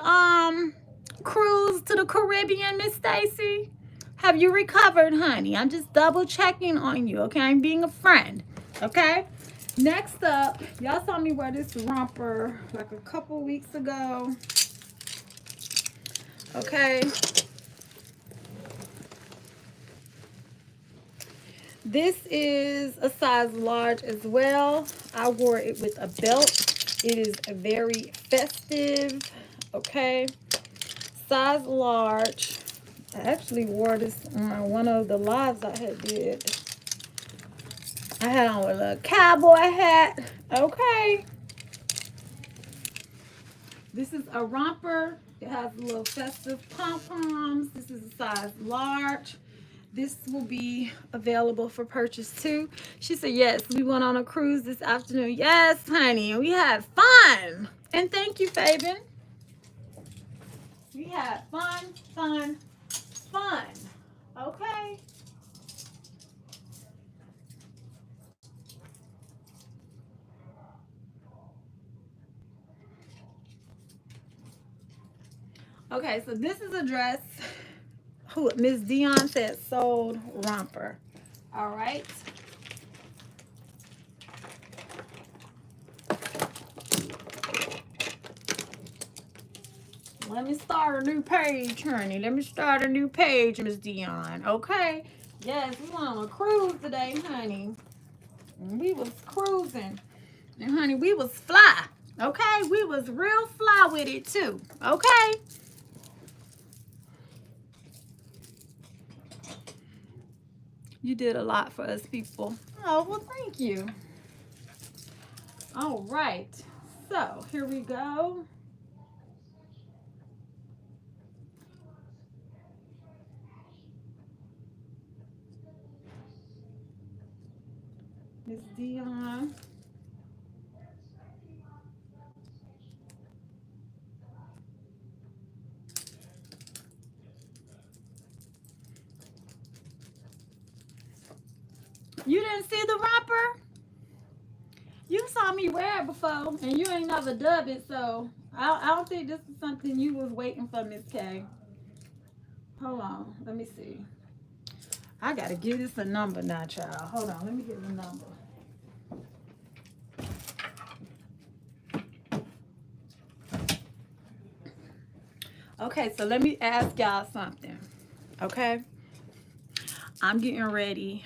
cruise to the Caribbean, Miss Stacy? Have you recovered, honey? I'm just double checking on you. Okay, I'm being a friend. Okay. Next up, y'all saw me wear this romper like a couple weeks ago. Okay. This is a size large as well. I wore it with a belt. It is very festive. Okay. Size large. I actually wore this on one of the lives I had did. I had on a little cowboy hat. Okay. This is a romper. It has a little festive pom-poms. This is a size large. This will be available for purchase too. She said, yes, we went on a cruise this afternoon. Yes, honey, and we had fun. And thank you, Fabian. We had fun, fun, fun. Okay. Okay, so this is a dress. Who Miss Dion said sold romper. All right. Let me start a new page, honey. Let me start a new page, Miss Dion. Okay. Yes, we went on a cruise today, honey. And we was cruising. And honey, we was fly. Okay. We was real fly with it too. Okay. You did a lot for us people. Oh, well, thank you. All right. So here we go. Miss Dion. You didn't see the romper? You saw me wear it before, and you ain't never dubbed it, so I don't think this is something you was waiting for, Miss K. Hold on, let me see. I gotta give this a number now, child. Hold on, let me get the number. Okay, so let me ask y'all something. Okay, I'm getting ready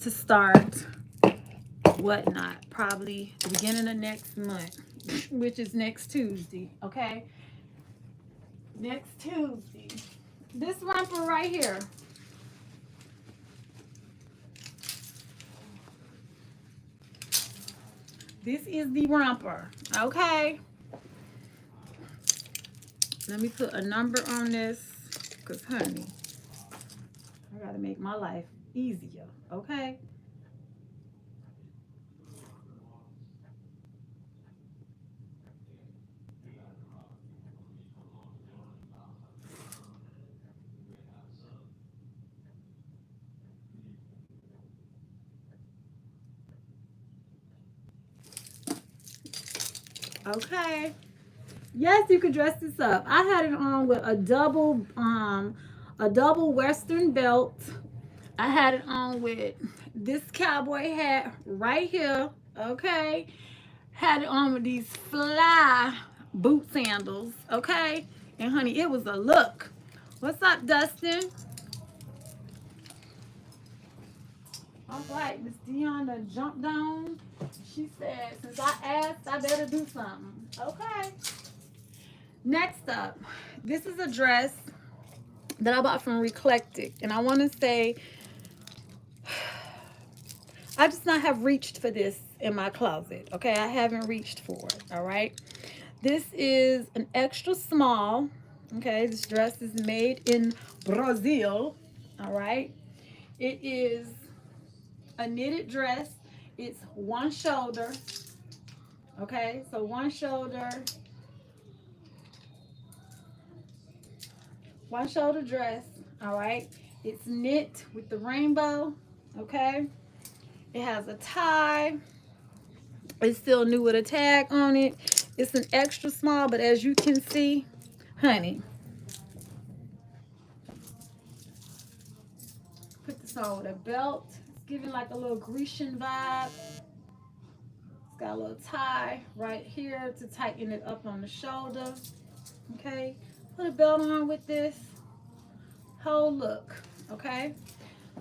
to start whatnot, probably the beginning of next month, which is next Tuesday. Okay, next Tuesday. This romper right here. This is the romper. Okay. Let me put a number on this, because, honey, I got to make my life easier, okay? Okay. Yes, you could dress this up. I had it on with a double Western belt. I had it on with this cowboy hat right here, okay? Had it on with these fly boot sandals, okay? And honey, it was a look. What's up, Dustin? All right, Miss Dion done jumped on. She said, since I asked, I better do something. Okay. Next up, this is a dress that I bought from Eclectic. And I want to say, I just not have reached for this in my closet. Okay, I haven't reached for it. All right. This is an extra small. Okay, this dress is made in Brazil. All right. It is a knitted dress. It's one shoulder. Okay, so one shoulder dress. All right, it's knit with the rainbow. Okay, it has a tie. It's still new with a tag on it. It's an extra small, but as you can see, honey, put this on with a belt. It's giving like a little Grecian vibe. Got a little tie right here to tighten it up on the shoulder. Okay, put a belt on with this whole look. Okay,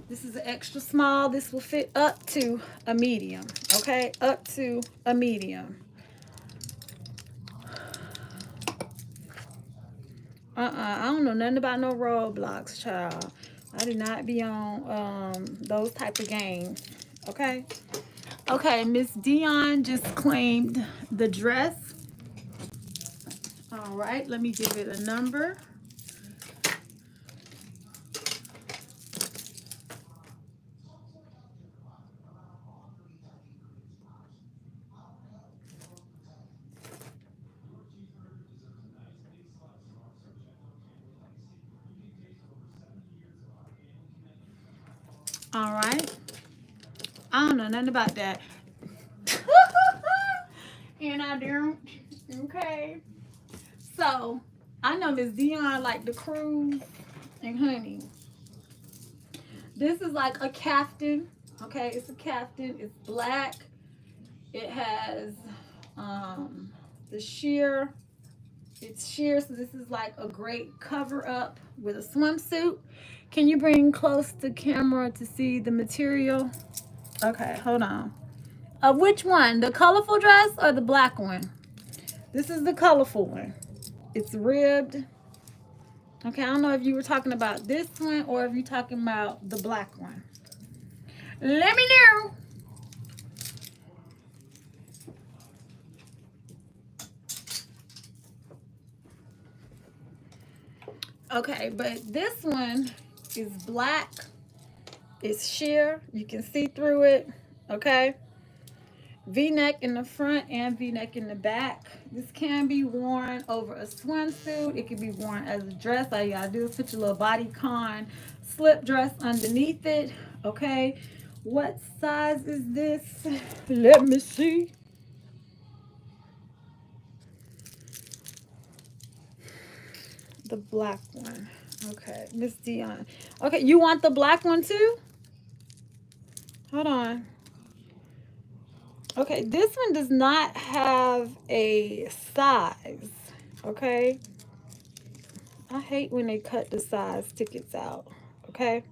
this is an extra small. This will fit up to a medium. Okay, up to a medium. I don't know nothing about no roadblocks, child. I do not be on those type of games. Okay. Okay, Miss Dion just claimed the dress. All right, let me give it a number. All right. I don't know nothing about that. And I don't. Okay. So, I know Miss Dion like the cruise. And honey, this is like a caftan. Okay, it's a caftan. It's black. It has the sheer. It's sheer, so this is like a great cover up with a swimsuit. Can you bring close the camera to see the material? Okay, hold on. Which one? The colorful dress or the black one? This is the colorful one. It's ribbed. Okay, I don't know if you were talking about this one or if you're talking about the black one. Let me know. Okay, but this one is black. It's sheer. You can see through it. Okay. V-neck in the front and V-neck in the back. This can be worn over a swimsuit. It can be worn as a dress. All you gotta do is put your little bodycon slip dress underneath it. Okay, what size is this? Let me see. The black one. Okay, Miss Dion. Okay, you want the black one too? Hold on. Okay, this one does not have a size. Okay, I hate when they cut the size tickets out. Okay,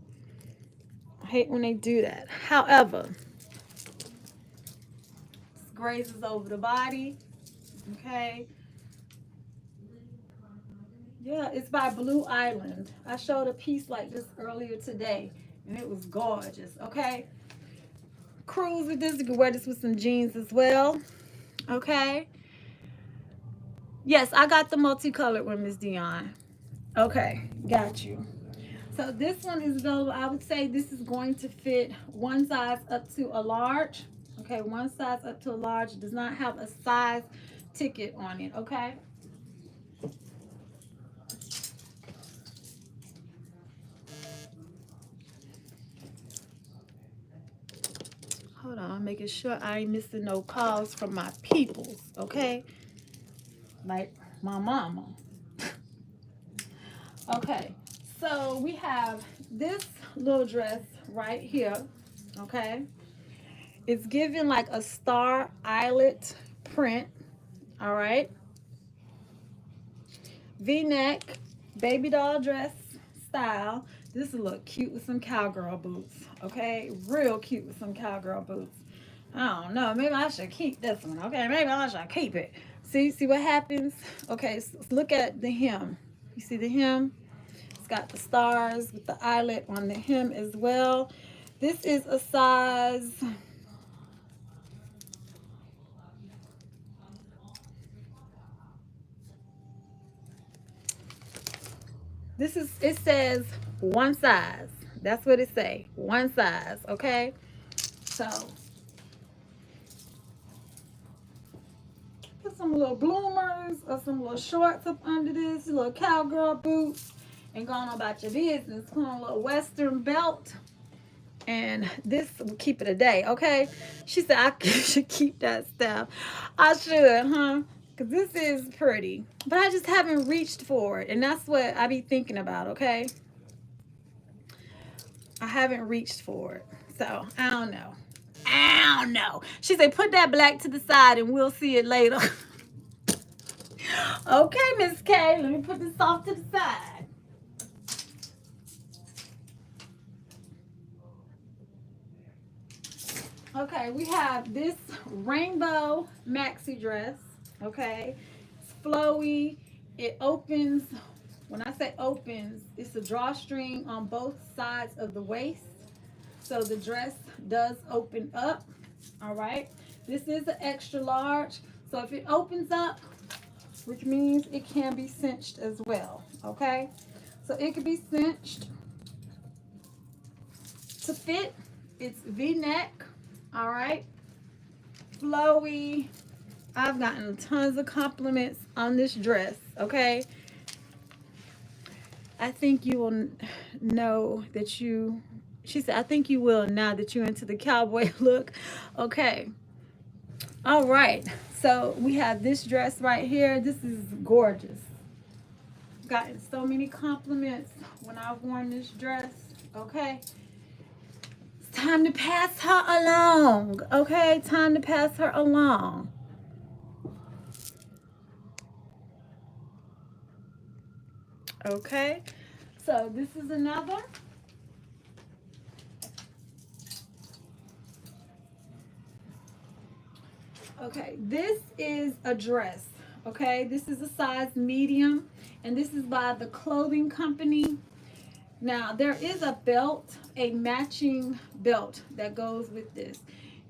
I hate when they do that. However, this grazes over the body. Okay, yeah, it's by Blue Island. I showed a piece like this earlier today, and it was gorgeous. Okay, cruise with this. You can wear this with some jeans as well. Okay. Yes, I got the multicolored one, Miss Dion. Okay, got you. So this one is available. I would say this is going to fit one size up to a large. Okay, one size up to a large. It does not have a size ticket on it. Okay. Hold on, making sure I ain't missing no calls from my peoples. Okay, like my mama. Okay, so we have this little dress right here. Okay, it's given like a star eyelet print. All right, V-neck, baby doll dress style. This will look cute with some cowgirl boots. Okay, real cute with some cowgirl boots. I don't know, maybe I should keep this one. Okay, maybe I should keep it. See what happens. Okay, so look at the hem. You see the hem? It's got the stars with the eyelet on the hem as well. This is a size, it says one size. That's what it say, one size. Okay, so put some little bloomers or some little shorts up under this, little cowgirl boots, and go on about your business. Put on a little western belt, and this will keep it a day. Okay, she said I should keep that stuff. I should, huh? Because this is pretty, but I just haven't reached for it, and that's what I be thinking about. Okay, I haven't reached for it, so I don't know. I don't know. She said put that black to the side and we'll see it later. Okay, Miss K, let me put this off to the side. Okay, we have this rainbow maxi dress. Okay, it's flowy. It opens. When I say opens, it's a drawstring on both sides of the waist. So the dress does open up. All right, this is an extra large. So if it opens up, which means it can be cinched as well. Okay, so it can be cinched to fit. It's V-neck. All right, flowy. I've gotten tons of compliments on this dress. Okay, I think you will know that you, she said, I think you will now that you're into the cowboy look. Okay, all right, so we have this dress right here. This is gorgeous. Gotten so many compliments when I've worn this dress. Okay, it's time to pass her along. Okay, time to pass her along. Okay, so this is another. Okay, this is a dress. Okay, this is a size medium, and this is by the clothing company. Now, there is a belt, a matching belt that goes with this.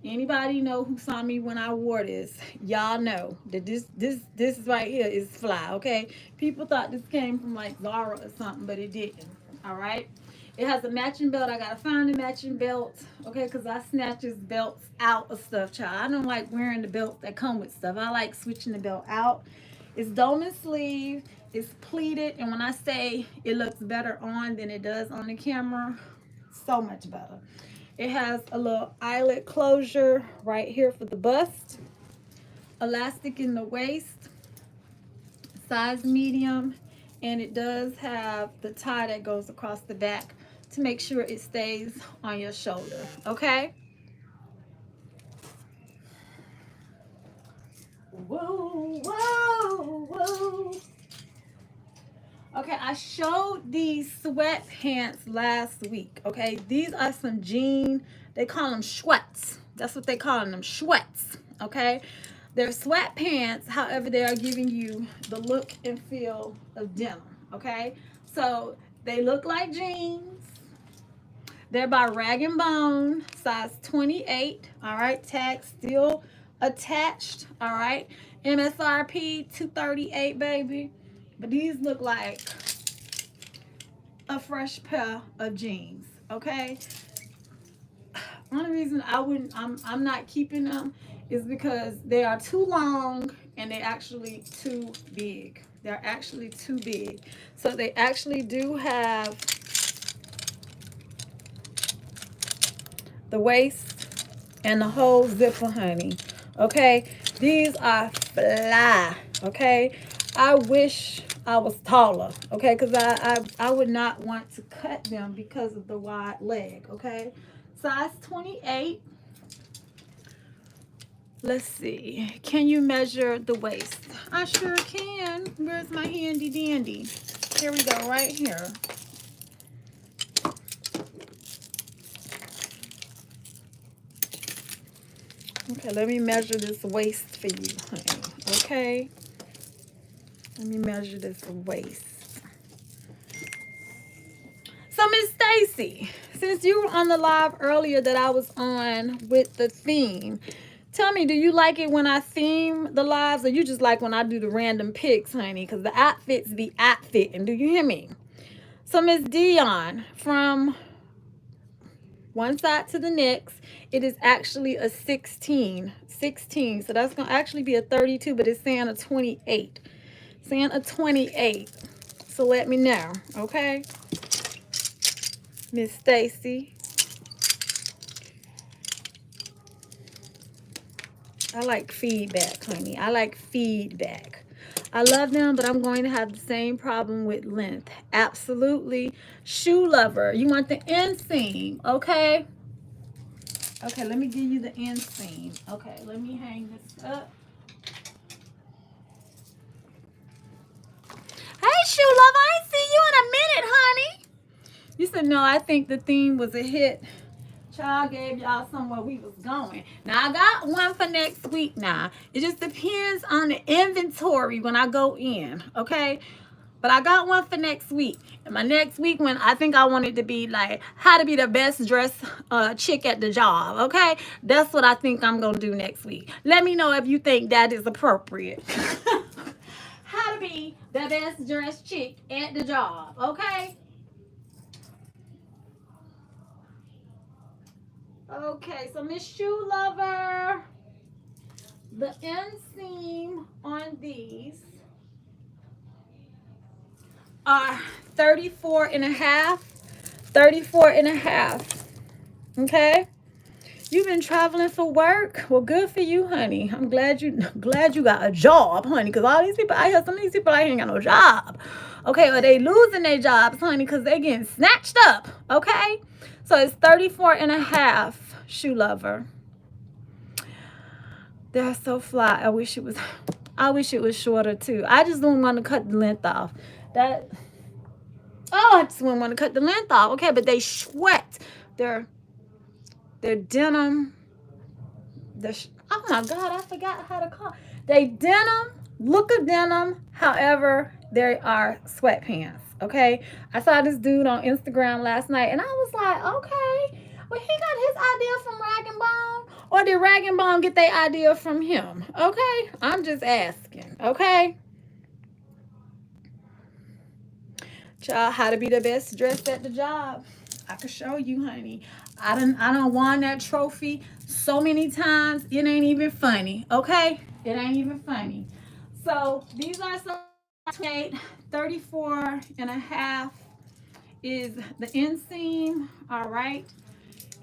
Anybody know who saw me when I wore this? Y'all know that this right here is fly. Okay, people thought this came from like Zara or something, but it didn't. All right, It has a matching belt. I gotta find the matching belt, okay? Because I snatches belts out of stuff, child. I don't like wearing the belts that come with stuff. I like switching the belt out. It's dolman sleeve. It's pleated, and when I say it looks better on than it does on the camera, so much better. It has a little eyelet closure right here for the bust. Elastic in the waist, size medium, and it does have the tie that goes across the back to make sure it stays on your shoulder, okay? Whoa, whoa, whoa. Okay, I showed these sweatpants last week, okay? These are some jean, they call them sweats. That's what they call them, sweats, okay? They're sweatpants, however, they are giving you the look and feel of denim, okay? So they look like jeans. They're by Rag & Bone, size 28, all right? Tag still attached, all right? MSRP $238, baby. But these look like a fresh pair of jeans, okay? Only reason I'm not keeping them is because they are too long and they're actually too big. They're actually too big. So they actually do have the waist and the whole zipper, honey. Okay, these are fly. Okay, I wish I was taller. Okay, because I would not want to cut them because of the wide leg. Okay, size 28. Let's see, can you measure the waist? I sure can. Where's my handy dandy? Here we go, right here. Okay, let me measure this waist for you, honey. Okay, let me measure this waist. So, Miss Stacy, since you were on the live earlier that I was on with the theme, tell me, do you like it when I theme the lives, or you just like when I do the random pics, honey? Because the outfits be outfitting. Do you hear me? So, Miss Dion, from one side to the next, it is actually a 16. So that's going to actually be a 32, but it's saying a 28. Saying a 28. So let me know, okay? Miss Stacy. I like feedback, honey. I like feedback. I love them, but I'm going to have the same problem with length. Absolutely. Shoe lover. You want the inseam, okay? Okay, let me give you the inseam. Okay, let me hang this up. Hey, shoe lover, I ain't seen you in a minute, honey. You said, no, I think the theme was a hit. Child gave y'all somewhere we was going. Now, I got one for next week now. It just depends on the inventory when I go in, okay? But I got one for next week. And my next week one, I think I want it to be like how to be the best dressed chick at the job, okay? That's what I think I'm going to do next week. Let me know if you think that is appropriate. How to be the best dressed chick at the job, okay? Okay, so Miss Shoe Lover, the inseam on these are 34 and a half. 34 and a half. Okay? You've been traveling for work? Well, good for you, honey. I'm glad you got a job, honey, because all these people out here, some of these people out here ain't got no job. Okay, or they losing their jobs, honey, because they getting snatched up. Okay? So it's 34 and a half, Shoe Lover. They're so fly. I wish it was shorter too. I just don't want to cut the length off. I just wouldn't want to cut the length off. Okay, but they sweat. They're denim. Oh my God, I forgot how to call. They denim, look of denim. However, they are sweatpants. Okay, I saw this dude on Instagram last night, and I was like, okay, well, he got his idea from Rag & Bone, or did Rag & Bone get their idea from him? Okay, I'm just asking. Okay. Child, how to be the best dressed at the job. I could show you, honey. I done won that trophy so many times. It ain't even funny, okay? It ain't even funny. So these are some 28, 34 and a half is the inseam, all right?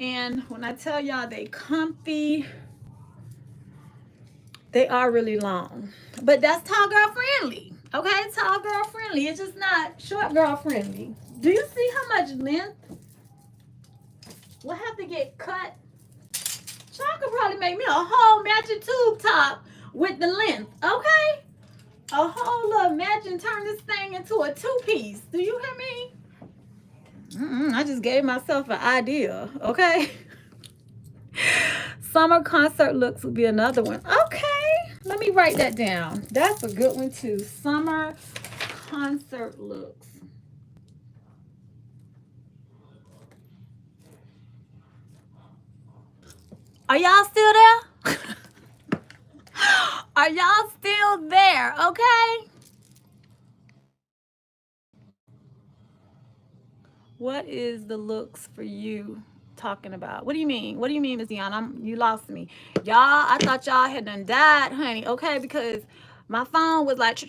And when I tell y'all they comfy, they are really long. But that's tall girl friendly, okay? Tall girl friendly. It's just not short girl friendly. Do you see how much length will have to get cut? Y'all could probably make me a whole matching tube top with the length, okay? A whole little matching, turn this thing into a two-piece. Do you hear me? I just gave myself an idea, okay? Summer concert looks would be another one. Okay, let me write that down. That's a good one too. Summer concert looks. Are y'all still there? Are y'all still there? Okay. What is the looks for you talking about? What do you mean? What do you mean, Miss Deanna? You lost me. Y'all, I thought y'all had done died, honey. Okay, because my phone was like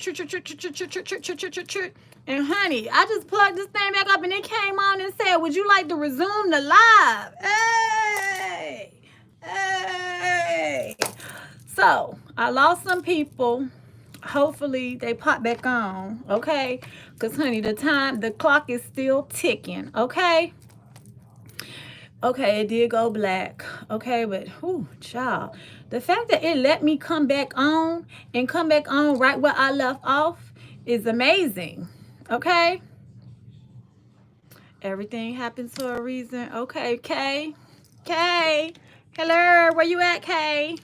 and honey, I just plugged this thing back up and it came on and said, would you like to resume the live? Hey, hey. So I lost some people. Hopefully they pop back on, okay? Because honey, the clock is still ticking, okay? Okay, it did go black, okay? But whew, child, the fact that it let me come back on and come back on right where I left off is amazing, okay? Everything happens for a reason. Okay, Kay, hello, where you at, Kay?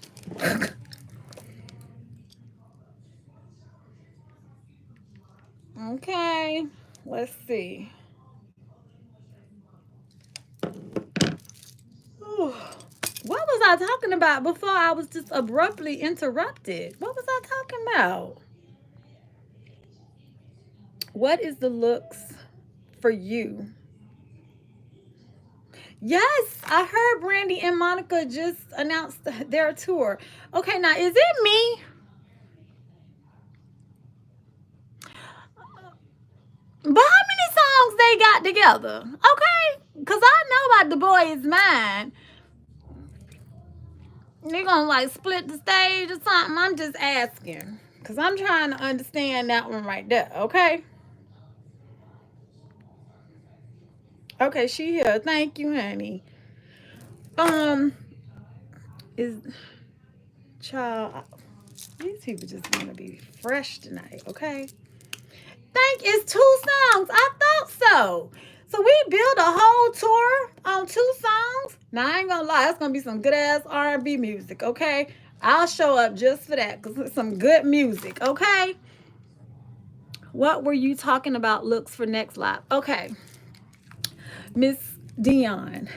Okay, let's see. What was I talking about before I was just abruptly interrupted? What was I talking about? What is the looks for you? Yes, I heard Brandy and Monica just announced their tour. Okay, now is it me? But how many songs they got together? Okay, because I know about The Boy Is Mine. They're gonna like split the stage or something. I'm just asking because I'm trying to understand that one right there. Okay. Okay, she here. Thank you, honey. Is child, these people just want to be fresh tonight. Okay. Think it's 2 songs. I thought so. So we built a whole tour on 2 songs. Now I ain't gonna lie, it's gonna be some good ass R&B music, okay? I'll show up just for that because it's some good music, okay? What were you talking about looks for next live? Okay, Miss Dion,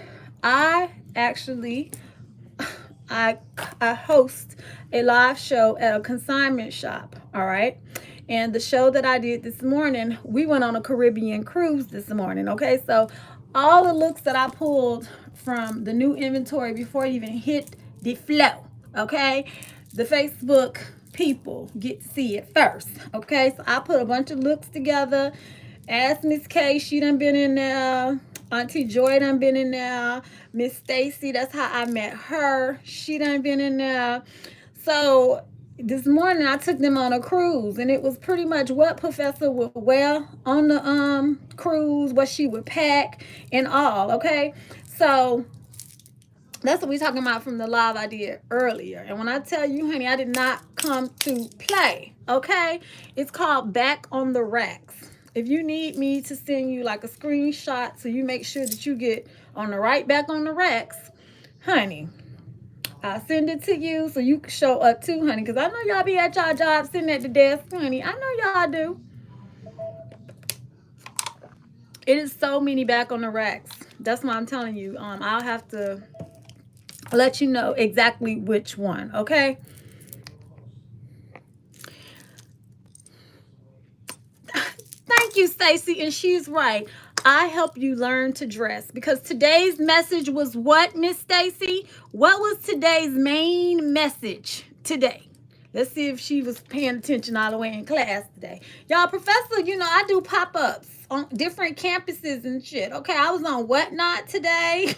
I actually I host a live show at a consignment shop, all right? And the show that I did this morning, we went on a Caribbean cruise this morning, okay? So all the looks that I pulled from the new inventory before it even hit the flow, okay? The Facebook people get to see it first, okay? So I put a bunch of looks together. Ask Miss K, she done been in there. Auntie Joy done been in there. Miss Stacy, that's how I met her. She done been in there. So this morning I took them on a cruise, and it was pretty much what Professor would wear on the cruise, what she would pack and all, okay? So that's what we're talking about from the live I did earlier. And when I tell you, honey, I did not come to play, okay? It's called Back on the Racks. If you need me to send you like a screenshot so you make sure that you get on the right back on the racks, honey, I'll send it to you so you can show up too, honey, because I know y'all be at y'all job sitting at the desk, honey. I know y'all do. It is so many back on the racks. That's why I'm telling you. I'll have to let you know exactly which one, okay? Thank you, Stacy, and she's right. I help you learn to dress, because today's message was what, Miss Stacy? What was today's main message today? Let's see if she was paying attention all the way in class today. Y'all, Professor, you know, I do pop-ups on different campuses and shit. Okay, I was on Whatnot today.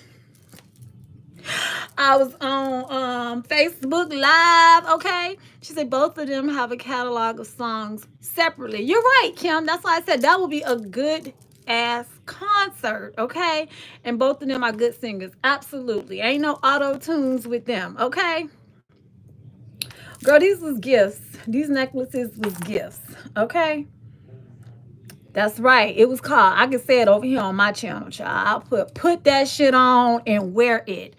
I was on Facebook Live, okay? She said both of them have a catalog of songs separately. You're right, Kim. That's why I said that will be a good ass concert, okay? And both of them are good singers. Absolutely. Ain't no auto-tunes with them, okay? Girl, these was gifts. These necklaces was gifts, okay? That's right. It was called, I can say it over here on my channel, child. I'll put that shit on and wear it.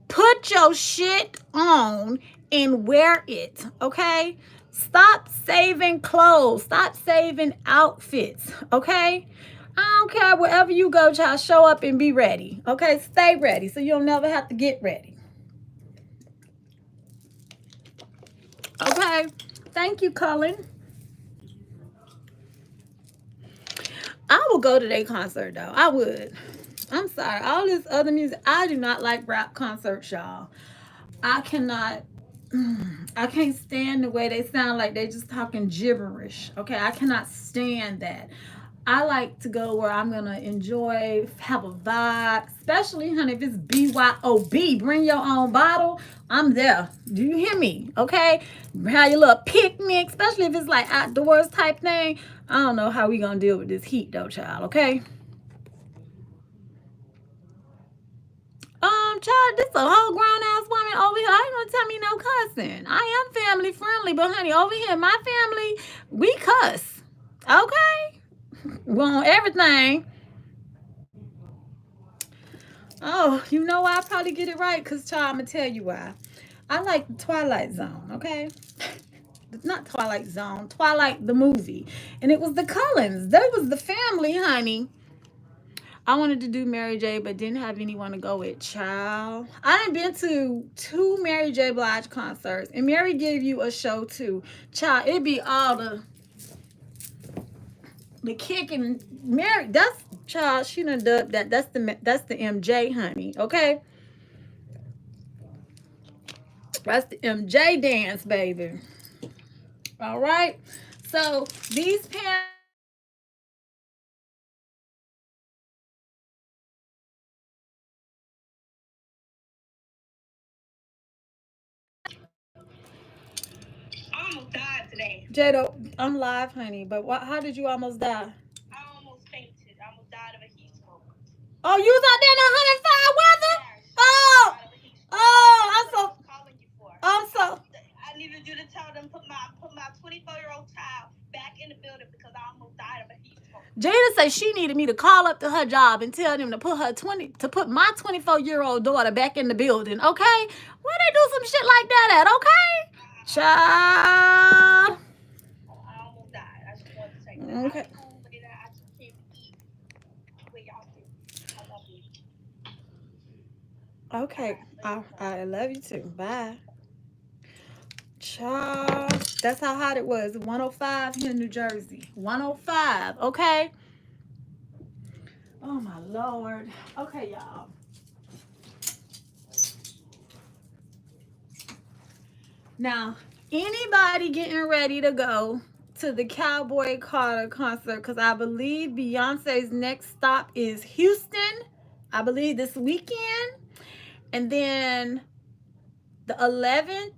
Put your shit on and wear it, okay? Stop saving clothes. Stop saving outfits, okay? I don't care wherever you go, child. Show up and be ready, okay? Stay ready so you'll never have to get ready. Okay? Thank you, Cullen. I will go to their concert, though. I would. I'm sorry. All this other music, I do not like rap concerts, y'all. I cannot, I can't stand the way they sound like they just talking gibberish. Okay, I cannot stand that. I like to go where I'm going to enjoy, have a vibe, especially, honey, if it's BYOB, bring your own bottle, I'm there. Do you hear me? Okay? Have your little picnic, especially if it's like outdoors type thing. I don't know how we going to deal with this heat, though, child, okay? Child, this a whole grown ass woman over here. I ain't gonna tell me no cussing. I am family friendly, but honey, over here, my family, we cuss. Okay? We on everything. Oh, you know why I probably get it right? Because, child, I'm gonna tell you why. I like the Twilight Zone, okay? Not Twilight Zone, Twilight the movie. And it was the Cullens. They was the family, honey. I wanted to do Mary J, but didn't have anyone to go with, child. I done been to 2 Mary J. Blige concerts, and Mary gave you a show too, child. It be all the kicking. Mary, that's, child. She done dubbed that. That's the MJ, honey. Okay, that's the MJ dance, baby. All right. So these pants. I almost died today. Jada, I'm live, honey. But how did you almost die? I almost fainted. I almost died of a heat stroke. Oh, you was out there in the 105 weather? Yes. Oh, Died of a heat stroke. I'm That's what I so, was calling you for. I'm so. I needed you to tell them put my 24-year-old child back in the building because I almost died of a heat stroke. Jada said she needed me to call up to her job and tell them to put my 24-year-old daughter back in the building, okay? Where they do some shit like that at, okay? Child. I almost died. I just wanted to say that. Okay. I just can't eat what y'all do. I love you. Okay. I love you too. Bye. Child. That's how hot it was. 105 here in New Jersey. 105, okay? Oh my Lord. Okay, y'all. Now, anybody getting ready to go to the Cowboy Carter concert, because I believe Beyonce's next stop is Houston, I believe this weekend. And then the 11th,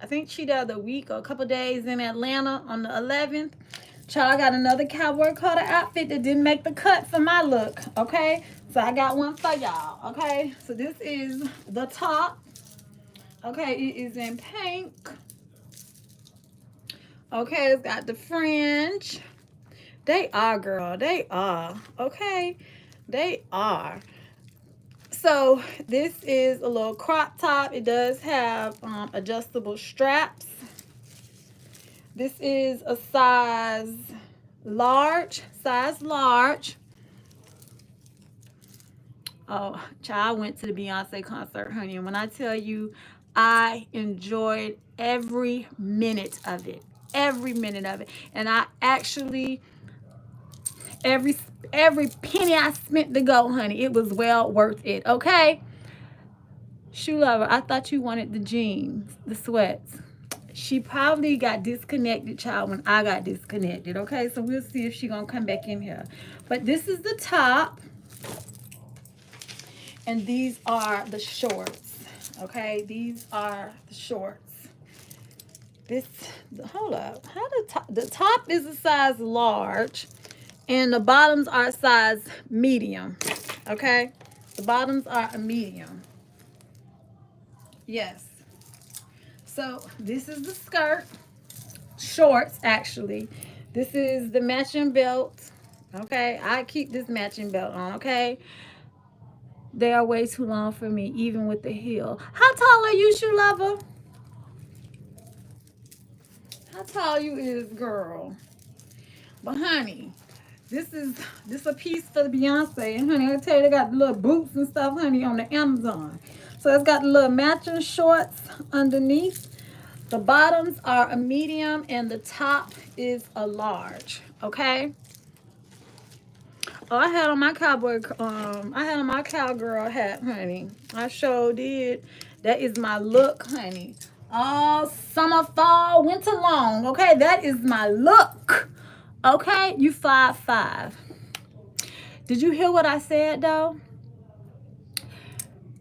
I think she does a week or a couple days in Atlanta on the 11th. Child, I got another Cowboy Carter outfit that didn't make the cut for my look, okay? So I got one for y'all, okay? So this is the top. Okay, it is in pink. Okay, it's got the fringe. They are, girl. They are. Okay, they are. So this is a little crop top. It does have adjustable straps. This is a size large. Oh, child, I went to the Beyonce concert, honey. And when I tell you, I enjoyed every minute of it. Every minute of it. And I actually, every every penny I spent to go, honey. It was well worth it, okay? Shoe lover, I thought you wanted the jeans, the sweats. She probably got disconnected, child, when I got disconnected, okay? So we'll see if she's going to come back in here. But this is the top. And these are the shorts, okay? These are the shorts. This, hold up. How the top is a size large. And the bottoms are a size medium, okay? The bottoms are a medium. Yes. So this is the skirt, shorts actually. This is the matching belt, okay? I keep this matching belt on, okay? They are way too long for me, even with the heel. How tall are you, shoe lover? How tall you is, girl? But honey, this a piece for the Beyonce. And honey, I tell you, they got the little boots and stuff, honey, on the Amazon. So it's got the little matching shorts underneath. The bottoms are a medium and the top is a large, okay? Oh, I had on my cowboy, I had on my cowgirl hat, honey. I sure did. That is my look, honey. All summer, fall, winter long, okay? That is my look, okay? You 5'5". Did you hear what I said, though?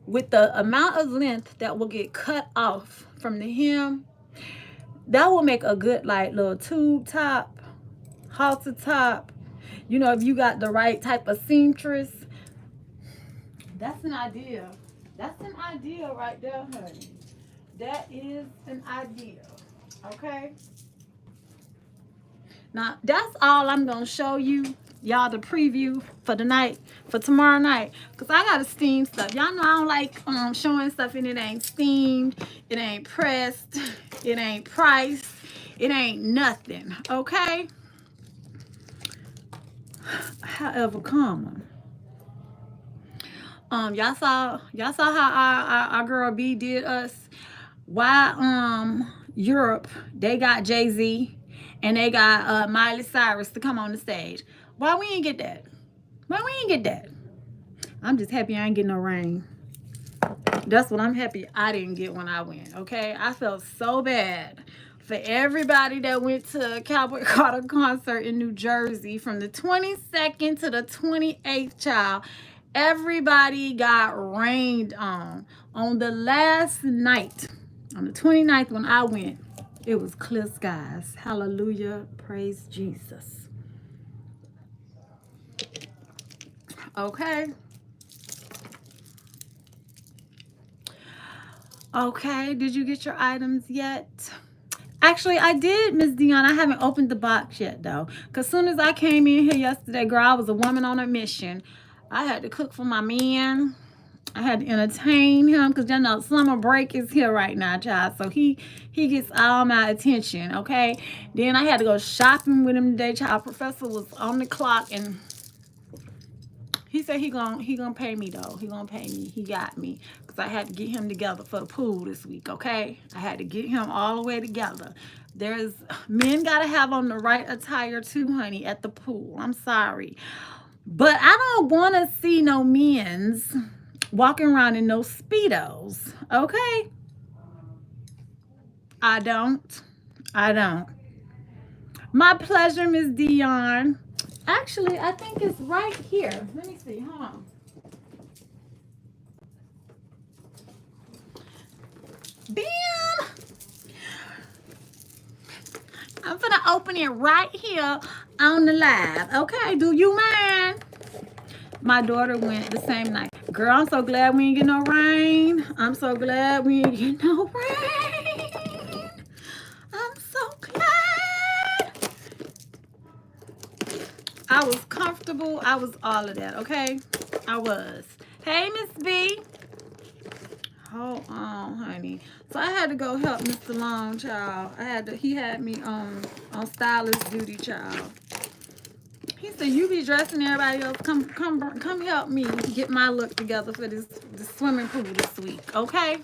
With the amount of length that will get cut off from the hem, that will make a good, like, little tube top, halter top. You know, if you got the right type of seamstress, that's an idea. That's an idea right there, honey. That is an idea, okay? Now, that's all I'm going to show you, y'all, the preview for the night, for tomorrow night. Because I got to steam stuff. Y'all know I don't like showing stuff and it ain't steamed, it ain't pressed, it ain't priced, it ain't nothing, okay? However, comma. Y'all saw how our girl B did us. Why Europe, they got Jay-Z and they got Miley Cyrus to come on the stage. Why we ain't get that? Why we ain't get that? I'm just happy I ain't get no rain. That's what I'm happy I didn't get when I went, okay? I felt so bad for everybody that went to Cowboy Carter concert in New Jersey from the 22nd to the 28th, child. Everybody got rained on. On the last night, on the 29th when I went, it was clear skies. Hallelujah. Praise Jesus. Okay. Okay, did you get your items yet? Actually, I did, Miss Dion. I haven't opened the box yet, though. Because as soon as I came in here yesterday, girl, I was a woman on a mission. I had to cook for my man. I had to entertain him because, you know, summer break is here right now, child. So he gets all my attention, okay? Then I had to go shopping with him today, child. Professor was on the clock, and he said he gonna pay me, though. He gonna pay me. He got me. I had to get him together for the pool this week, okay? I had to get him all the way together. Men gotta have on the right attire too, honey, at the pool. I'm sorry. But I don't want to see no men's walking around in no Speedos, okay? I don't. My pleasure, Miss Dion. Actually, I think it's right here. Let me see, hold on. Bam! I'm gonna open it right here on the live. Okay, do you mind? My daughter went the same night. Girl, I'm so glad we ain't get no rain. I'm so glad we ain't get no rain. I'm so glad. I was comfortable. I was all of that, okay? I was. Hey, Miss B. Hold on, honey. So I had to go help Mr. Long, child. He had me on stylist duty, child. He said, "You be dressing everybody else. Come help me get my look together for this swimming pool this week, okay?"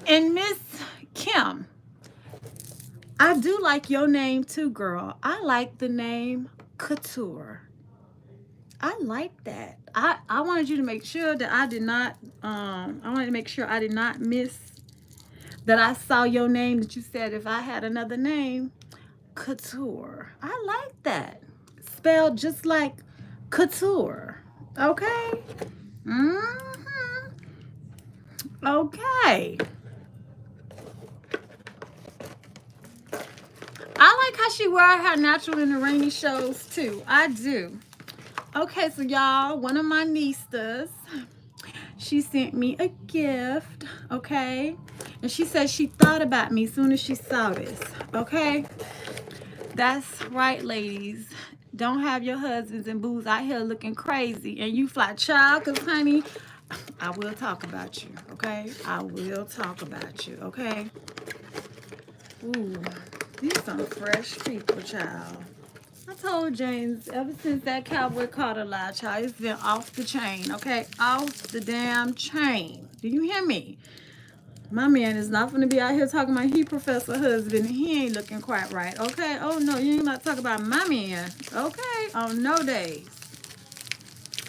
And Miss Kim, I do like your name too, girl. I like the name Couture. I like that. I wanted you to make sure that I did not, I wanted to make sure I did not miss that I saw your name, that you said if I had another name, Couture. I like that. Spelled just like couture. Okay? Mm-hmm. Okay. I like how she wear her natural in the rainy shows too. I do. Okay, so y'all, one of my Nistas, she sent me a gift, okay? And she said she thought about me as soon as she saw this, okay? That's right, ladies. Don't have your husbands and booze out here looking crazy and you fly child, because, honey, I will talk about you, okay? I will talk about you, okay? Ooh, these some fresh people, child. I told James, ever since that Cowboy caught a lie, child, it's been off the chain, okay? Off the damn chain. Do you hear me? My man is not going to be out here talking about he professor husband. He ain't looking quite right, okay? Oh, no, you ain't about to talk about my man, okay? On no days.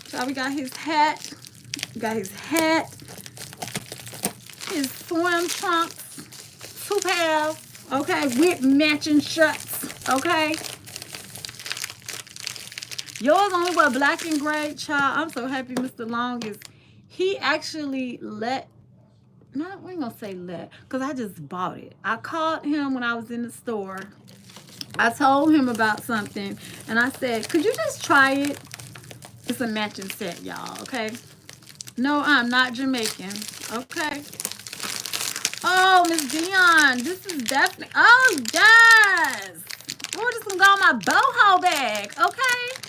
So we got his hat. We got his hat. His swim trunks. 2 pairs, okay? With matching shirts, okay? Yours only wear black and gray, child. I'm so happy Mr. Long is, he actually let, no, we ain't gonna say let, because I just bought it. I called him when I was in the store. I told him about something, and I said, could you just try it? It's a matching set, y'all, okay? No, I'm not Jamaican, okay? Oh, Miss Dion, this is definitely, oh, yes! Oh, this can go in my boho bag, okay?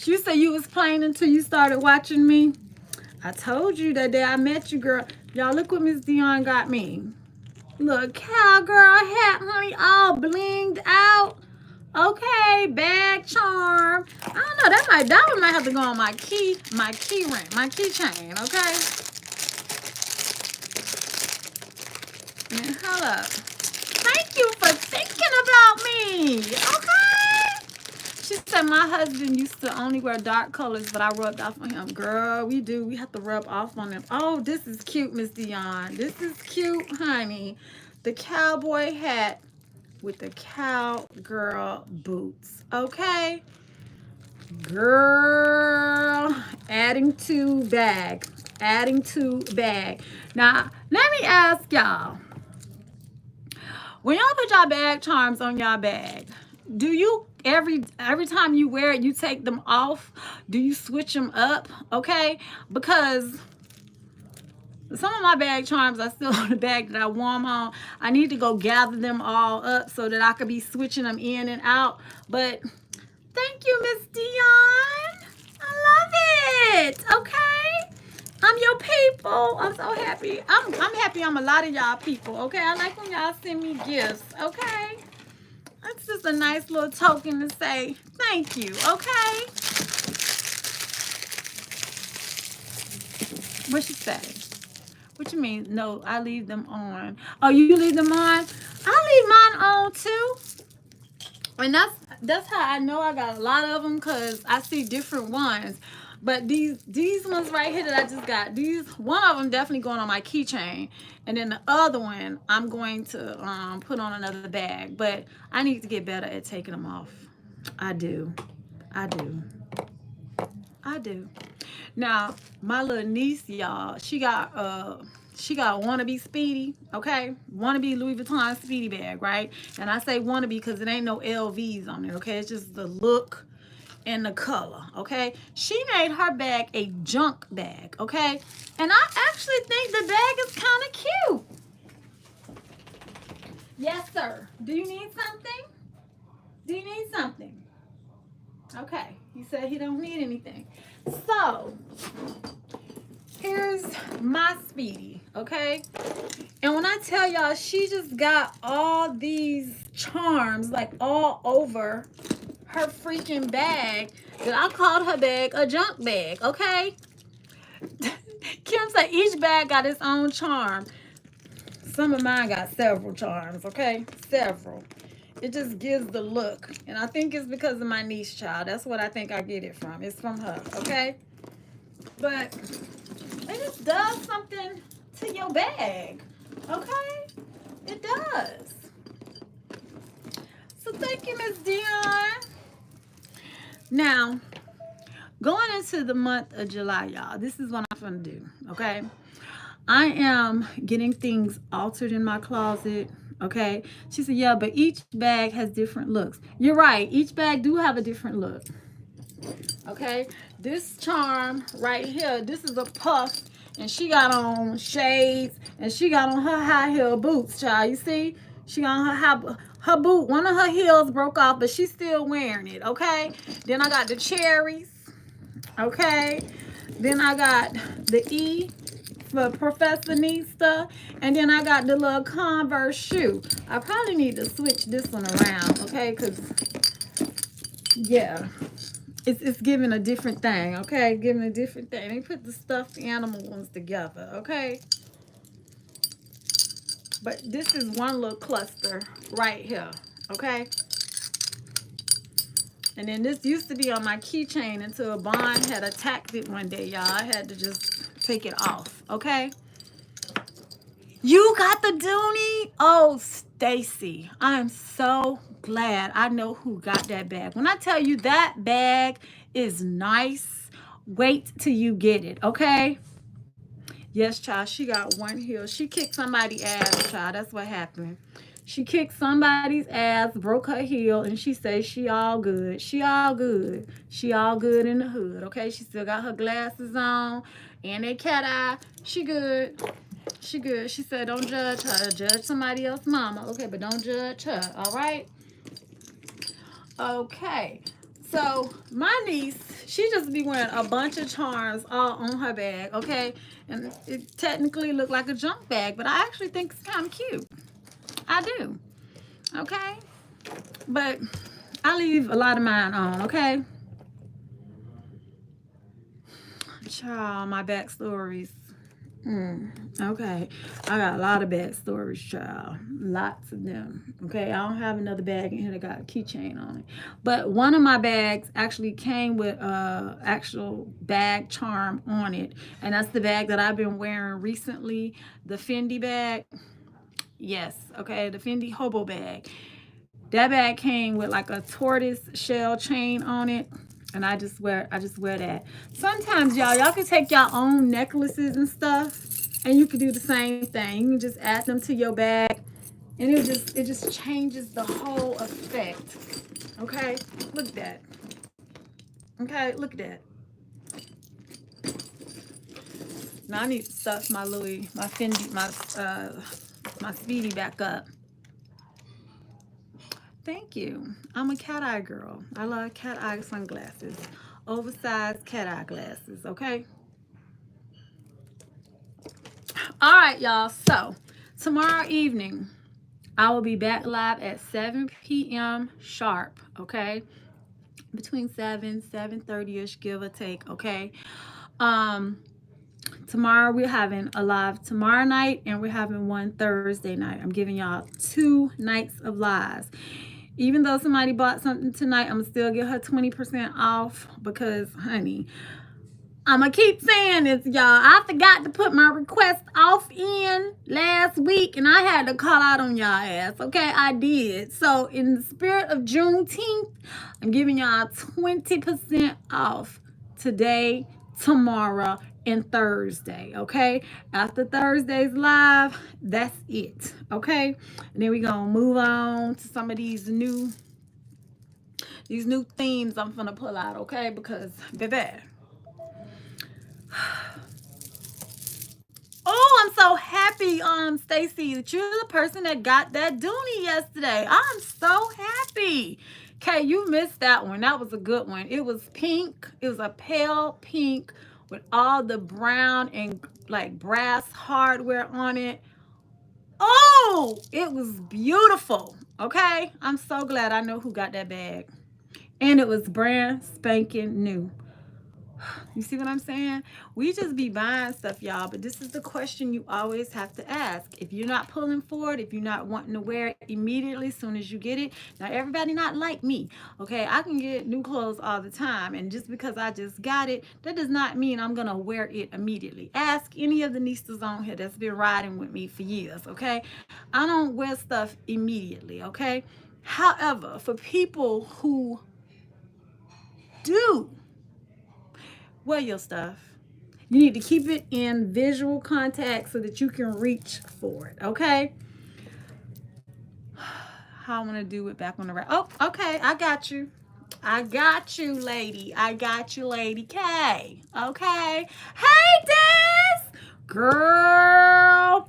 You said you was playing until you started watching me. I told you that day I met you, girl. Y'all, look what Miss Dion got me. Look, cowgirl hat, honey, all blinged out. Okay, bag charm. I don't know, that one might have to go on my key ring, my keychain, okay? And hold up. Thank you for thinking about me, okay? She said my husband used to only wear dark colors, but I rubbed off on him. Girl, we do. We have to rub off on them. Oh, this is cute, Miss Dion. This is cute, honey. The cowboy hat with the cowgirl boots. Okay? Girl, adding to bag. Adding to bag. Now, let me ask y'all. When y'all put y'all bag charms on y'all bag, do you every time you wear it, you take them off? Do you switch them up? Okay, because some of my bag charms are still on the bag that I wore them on. I need to go gather them all up so that I could be switching them in and out. But thank you, Miss Dion. I love it. Okay, I'm your people. I'm so happy. I'm happy I'm a lot of y'all people. Okay, I like when y'all send me gifts. Okay. That's just a nice little token to say thank you, okay? What she say? What you mean? No, I leave them on. Oh, you leave them on? I leave mine on too. And that's how I know I got a lot of them, because I see different ones. But these ones right here that I just got, one of them definitely going on my keychain, and then the other one I'm going to put on another bag. But I need to get better at taking them off. I do. Now my little niece, y'all, she got a wannabe Speedy, okay? Wannabe Louis Vuitton Speedy bag, right? And I say wannabe because it ain't no LVs on it, okay? It's just the look and the color, okay? She made her bag a junk bag, okay? And I actually think the bag is kind of cute. Yes, sir. Do you need something? Do you need something? Okay. He said he don't need anything. So, here's my Speedy, okay? And when I tell y'all, she just got all these charms like all over her freaking bag that I called her bag a junk bag, okay? Kim said each bag got its own charm. Some of mine got several charms, okay? Several. It just gives the look. And I think it's because of my niece, child. That's what I think I get it from. It's from her, okay? But it just does something to your bag, okay? It does. So thank you, Miss Dion. Now, going into the month of July, y'all, this is what I'm going to do, okay? I am getting things altered in my closet, okay? She said, yeah, but each bag has different looks. You're right. Each bag do have a different look, okay? This charm right here, this is a puff, and she got on shades, and she got on her high heel boots, child. You see? She got on her boot. One of her heels broke off, but she's still wearing it, okay? Then I got the cherries, okay? Then I got the E for Professor Nista, and then I got the little Converse shoe. I probably need to switch this one around, okay? Because, yeah, it's giving a different thing, okay? Giving a different thing. They put the stuffed animal ones together, okay? But this is one little cluster right here, okay? And then this used to be on my keychain until a bond had attacked it one day, y'all. I had to just take it off, okay? You got the Dooney? Oh, Stacy, I'm so glad I know who got that bag. When I tell you that bag is nice, wait till you get it, okay? Yes, child, she got one heel. She kicked somebody's ass, child. That's what happened. She kicked somebody's ass, broke her heel, and she says she all good. She all good. She all good in the hood, okay? She still got her glasses on and a cat eye. She good. She good. She said don't judge her. Judge somebody else's mama, okay? But don't judge her, all right? Okay. So my niece, she just be wearing a bunch of charms all on her bag, okay? And it technically looked like a junk bag, but I actually think it's kind of cute. I do, okay? But I leave a lot of mine on, okay? Child, my backstories. Okay, I got a lot of bag stories, child. Lots of them. Okay, I don't have another bag in here that got a keychain on it. But one of my bags actually came with a actual bag charm on it. And that's the bag that I've been wearing recently. The Fendi bag. Yes, okay, the Fendi hobo bag. That bag came with like a tortoise shell chain on it. And I just wear that. Sometimes y'all can take your own necklaces and stuff, and you can do the same thing. You can just add them to your bag, and it just changes the whole effect. Okay, look at that. Okay, look at that. Now I need to stuff my Fendi, my Speedy back up. Thank you. I'm a cat eye girl. I love cat eye sunglasses. Oversized cat eye glasses, okay? All right, y'all. So, tomorrow evening, I will be back live at 7 p.m. sharp, okay? Between 7:30-ish, give or take, okay? Tomorrow we're having a live tomorrow night, and we're having one Thursday night. I'm giving y'all 2 nights of lives. Even though somebody bought something tonight, I'm going to still give her 20% off because, honey, I'm going to keep saying this, y'all. I forgot to put my request off in last week, and I had to call out on y'all ass, okay? I did. So, in the spirit of Juneteenth, I'm giving y'all 20% off today, tomorrow, and Thursday, okay? After Thursday's live, that's it, okay? And then we're gonna move on to some of these new themes I'm gonna pull out, okay? Because baby, oh, I'm so happy, Stacy, that you're the person that got that Dooney yesterday. I'm so happy. Okay, you missed that one. That was a good one. It was pink. It was a pale pink with all the brown and like brass hardware on it. Oh, it was beautiful. Okay, I'm so glad I know who got that bag. And it was brand spanking new. You see what I'm saying? We just be buying stuff, y'all, but this is the question you always have to ask. If you're not pulling for it, if you're not wanting to wear it immediately as soon as you get it, now everybody not like me, okay? I can get new clothes all the time, and just because I just got it, that does not mean I'm gonna wear it immediately. Ask any of the Nistas on here that's been riding with me for years, okay? I don't wear stuff immediately, okay? However, for people who do wear your stuff, you need to keep it in visual contact so that you can reach for it, okay? How I want to do it back on the right. Oh, okay, I got you. I got you, lady. I got you, Lady K. Okay. Hey, Des! Girl.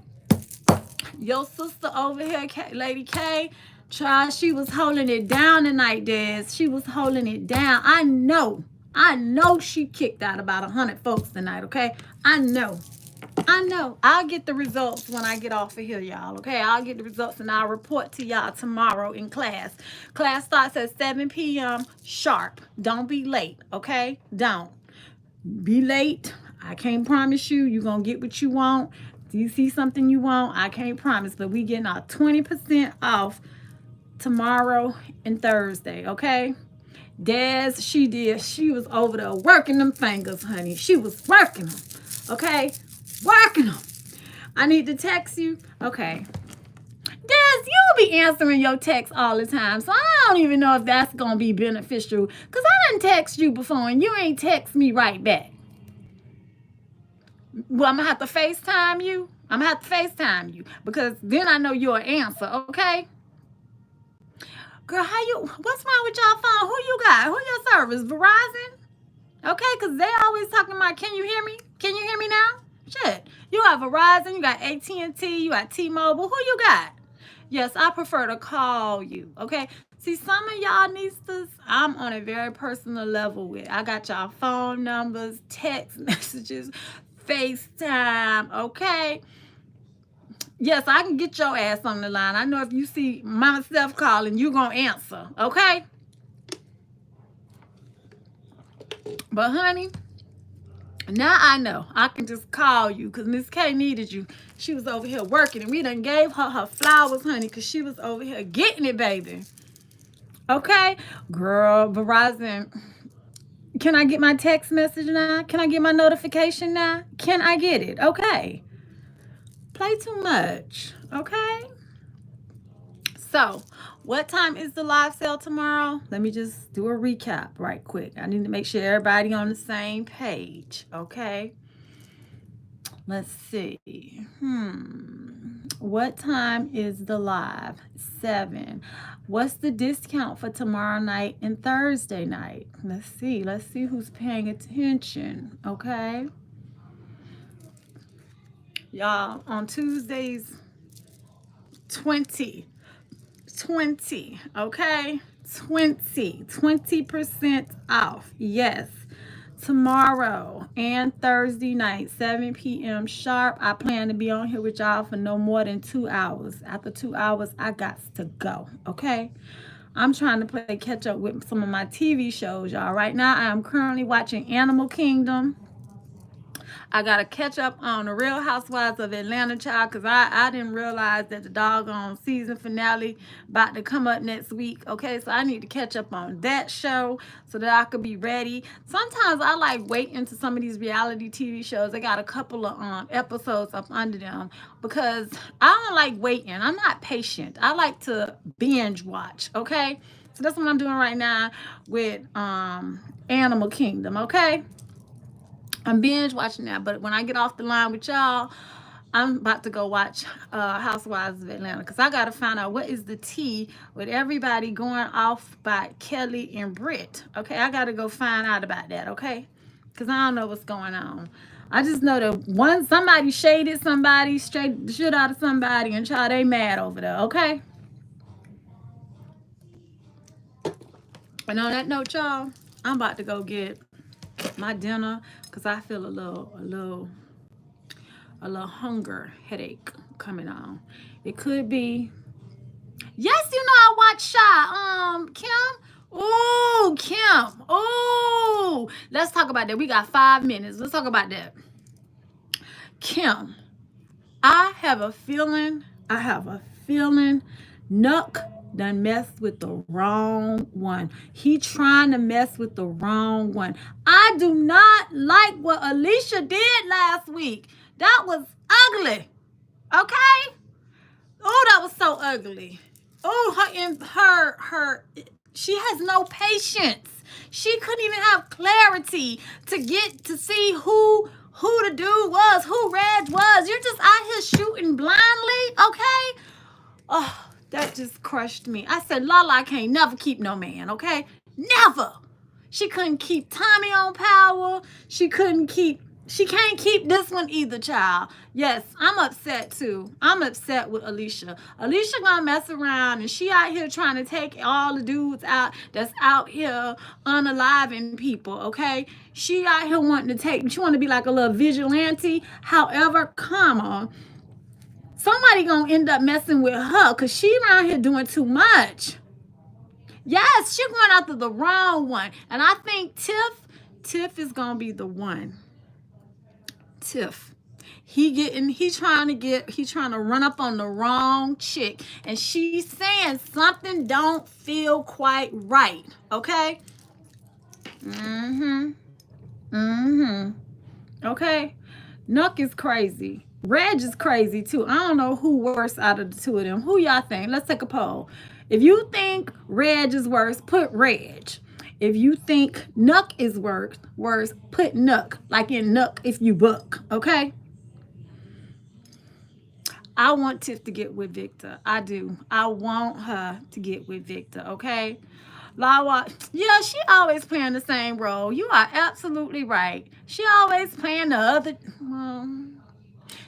Your sister over here, Lady K, she was holding it down tonight, Des. She was holding it down. I know she kicked out about 100 folks tonight, okay? I know. I'll get the results when I get off of here, y'all, okay? I'll get the results and I'll report to y'all tomorrow in class. Class starts at 7 p.m. sharp. Don't be late, okay? Don't be late. I can't promise you're going to get what you want. Do you see something you want? I can't promise, but we getting our 20% off tomorrow and Thursday, okay? Des, she was over there working them fingers, honey. She was working them, okay? Working them. I need to text you. Okay. Des, you'll be answering your texts all the time, so I don't even know if that's going to be beneficial, because I done text you before, and you ain't text me right back. Well, I'm going to have to FaceTime you. Because then I know your answer, okay? Girl, what's wrong with y'all phone? Who you got? Who your service? Verizon? Okay, because they always talking about, can you hear me? Can you hear me now? Shit. You got Verizon, you got AT&T, you got T-Mobile. Who you got? Yes, I prefer to call you, okay? See, some of y'all Nistas, I'm on a very personal level with. I got y'all phone numbers, text messages, FaceTime, okay? Yes, I can get your ass on the line. I know if you see Mama Steph calling, you gonna answer, okay? But honey, now I know I can just call you because Miss K needed you. She was over here working, and we done gave her flowers, honey, because she was over here getting it, baby. Okay? Girl, Verizon, can I get my text message now? Can I get my notification now? Can I get it? Okay. Play too much, okay? So, what time is the live sale tomorrow? Let me just do a recap right quick. I need to make sure everybody on the same page, okay? Let's see. What time is the live? 7. What's the discount for tomorrow night and Thursday night? Let's see who's paying attention, okay? Y'all, on Tuesdays, 20, okay? 20% off, yes. Tomorrow and Thursday night, 7 p.m. sharp. I plan to be on here with y'all for no more than 2 hours. After 2 hours, I got to go, okay? I'm trying to play catch up with some of my TV shows, y'all. Right now, I am currently watching Animal Kingdom. I got to catch up on the Real Housewives of Atlanta, child, because I didn't realize that the doggone season finale about to come up next week, okay? So I need to catch up on that show so that I could be ready. Sometimes I like waiting to some of these reality TV shows. They got a couple of episodes up under them because I don't like waiting. I'm not patient. I like to binge watch, okay? So that's what I'm doing right now with Animal Kingdom, okay? I'm binge watching that, but when I get off the line with y'all, I'm about to go watch Housewives of Atlanta because I got to find out what is the tea with everybody going off by Kelly and Britt. Okay, I got to go find out about that, okay? Because I don't know what's going on. I just know that somebody shaded somebody, straight the shit out of somebody, and child, they mad over there, okay? And on that note, y'all, I'm about to go get my dinner because I feel a little hunger headache coming on. It could be, yes, you know I watch Kim. Ooh, Kim. Ooh, Ooh, let's talk about that. We got 5 minutes. Let's talk about that. Kim, I have a feeling Nuck done messed with the wrong one. He trying to mess with the wrong one. I do not like what Alicia did last week. That was ugly. Okay? Oh, that was so ugly. Oh, she has no patience. She couldn't even have clarity to get to see who the dude was, who Reg was. You're just out here shooting blindly, okay? Oh, that just crushed me. I said, Lala can't never keep no man, okay? Never. She couldn't keep Tommy on power. She can't keep this one either, child. Yes, I'm upset too. I'm upset with Alicia. Alicia gonna mess around and she out here trying to take all the dudes out that's out here unaliving people, okay? She out here wanting to be like a little vigilante. However, somebody gonna end up messing with her because she around here doing too much. Yes, she going after the wrong one. And I think Tiff is gonna be the one. Tiff. He trying to run up on the wrong chick. And she's saying something don't feel quite right. Okay? Okay? Nuck is crazy. Reg is crazy too. I don't know who worse out of the two of them. Who y'all think? Let's take a poll. If you think Reg is worse, put Reg. If you think Nuck is worse, put Nuck. Like in Nuck if you buck. Okay? I want Tiff to get with Victor. I do. I want her to get with Victor. Okay? Lawa, yeah, she always playing the same role. You are absolutely right. She always playing the other.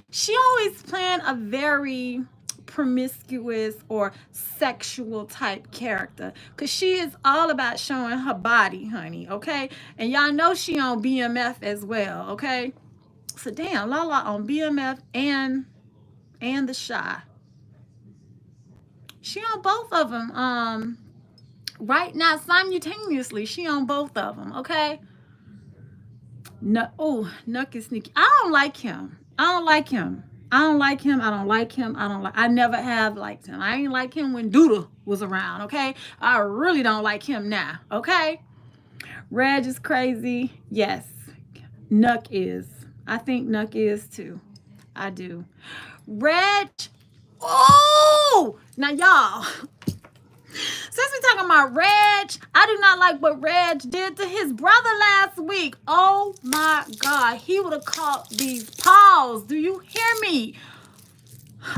She always playing a very promiscuous or sexual type character because she is all about showing her body, honey, okay? And y'all know she on BMF as well, okay? So damn, Lala on BMF and the Shy. She on both of them right now simultaneously. She on both of them, okay? No, oh, Nuck is sneaky. I don't like him. I never have liked him. I ain't like him when Duda was around, okay? I really don't like him now, okay? Reg is crazy. Yes, Nuck is. I think Nuck is too. I do. Reg. Oh! Now, y'all. Since we're talking about Reg, I do not like what Reg did to his brother last week. Oh my God. He would have caught these paws. Do you hear me?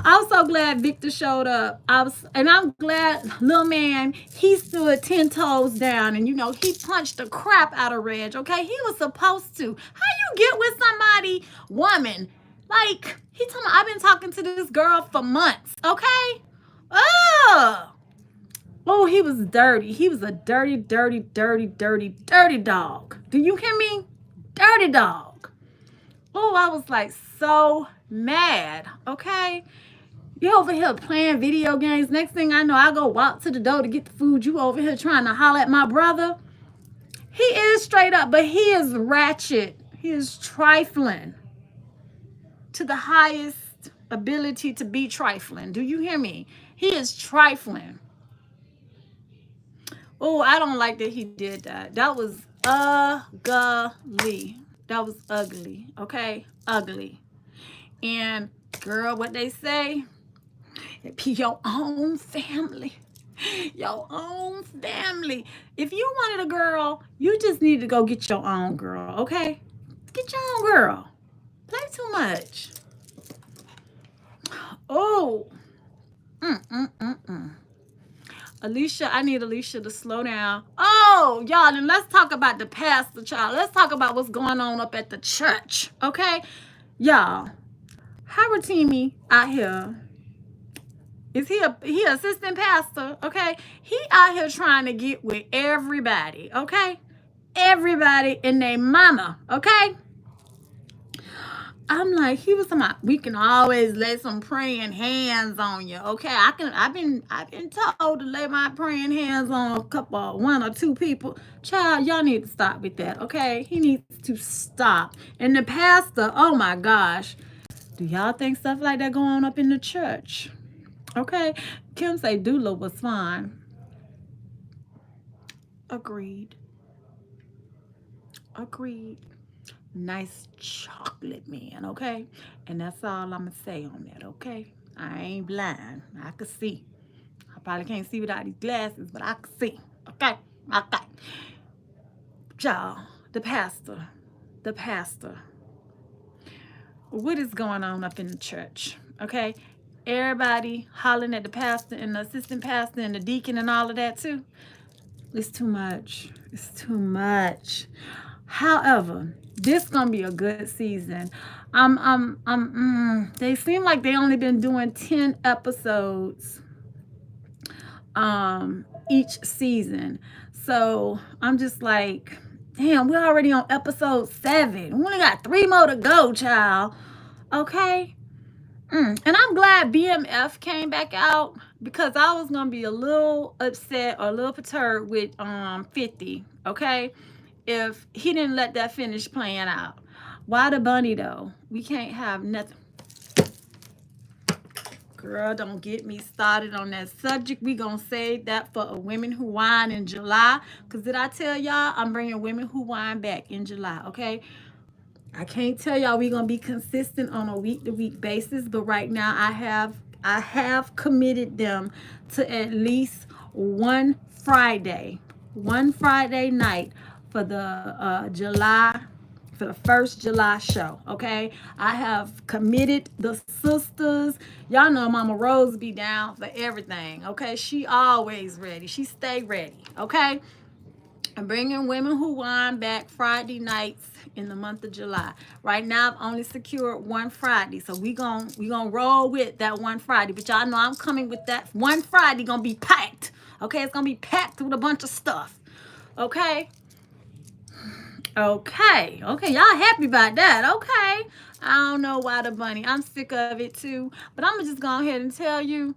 I'm so glad Victor showed up. I'm glad little man, he stood 10 toes down and he punched the crap out of Reg, okay? He was supposed to. How you get with somebody, woman? Like, he told me, I've been talking to this girl for months, okay? Ugh. Oh, he was dirty. He was a dirty dog. Do you hear me? Dirty dog. Oh, I was like so mad, okay? You over here playing video games. Next thing I know, I go walk to the door to get the food. You over here trying to holler at my brother. He is straight up, but he is ratchet. He is trifling to the highest ability to be trifling. Do you hear me? He is trifling. Oh, I don't like that he did that. That was ugly. That was ugly. Okay? Ugly. And girl, what they say? Be your own family. Your own family. If you wanted a girl, you just need to go get your own girl, okay? Get your own girl. Play too much. Oh. Alicia, I need Alicia to slow down. Oh, y'all, then let's talk about the pastor, child. Let's talk about what's going on up at the church, okay? Y'all, Haratimi out here, is he assistant pastor, okay? He out here trying to get with everybody, okay? Everybody and their mama, okay? I'm like, he was talking about, we can always lay some praying hands on you. Okay, I've been told to lay my praying hands on one or two people. Child, y'all need to stop with that. Okay, he needs to stop. And the pastor, oh my gosh, do y'all think stuff like that going on up in the church? Okay, Kim say Dula was fine. Agreed. Nice chocolate man, okay? And that's all I'm gonna say on that, okay? I ain't blind. I can see. I probably can't see without these glasses, but I can see. Okay? Okay. Y'all, the pastor. What is going on up in the church? Okay? Everybody hollering at the pastor and the assistant pastor and the deacon and all of that too. It's too much. However, this gonna be a good season. They seem like they only been doing 10 episodes each season. So I'm just like, damn, we're already on episode 7. We only got 3 more to go, child. Okay. And I'm glad BMF came back out, because I was gonna be a little upset or a little perturbed with 50, okay, if he didn't let that finish playing out. Why the bunny though? We can't have nothing. Girl, don't get me started on that subject. We gonna save that for a Women Who Whine in July. Because did I tell y'all I'm bringing Women Who Whine back in July, okay? I can't tell y'all we gonna be consistent on a week-to-week basis, but right now I have committed them to at least one Friday night for the first July show, okay? I have committed the sisters. Y'all know Mama Rose be down for everything, okay? She always ready. She stay ready, okay? I'm bringing Women Who Whine back Friday nights in the month of July. Right now, I've only secured one Friday, so we gonna roll with that one Friday. But y'all know I'm coming with that one Friday. Gonna be packed, okay? It's gonna be packed with a bunch of stuff, okay? Okay. Y'all happy about that? Okay. I don't know why the bunny. I'm sick of it too. But I'm gonna just go ahead and tell you.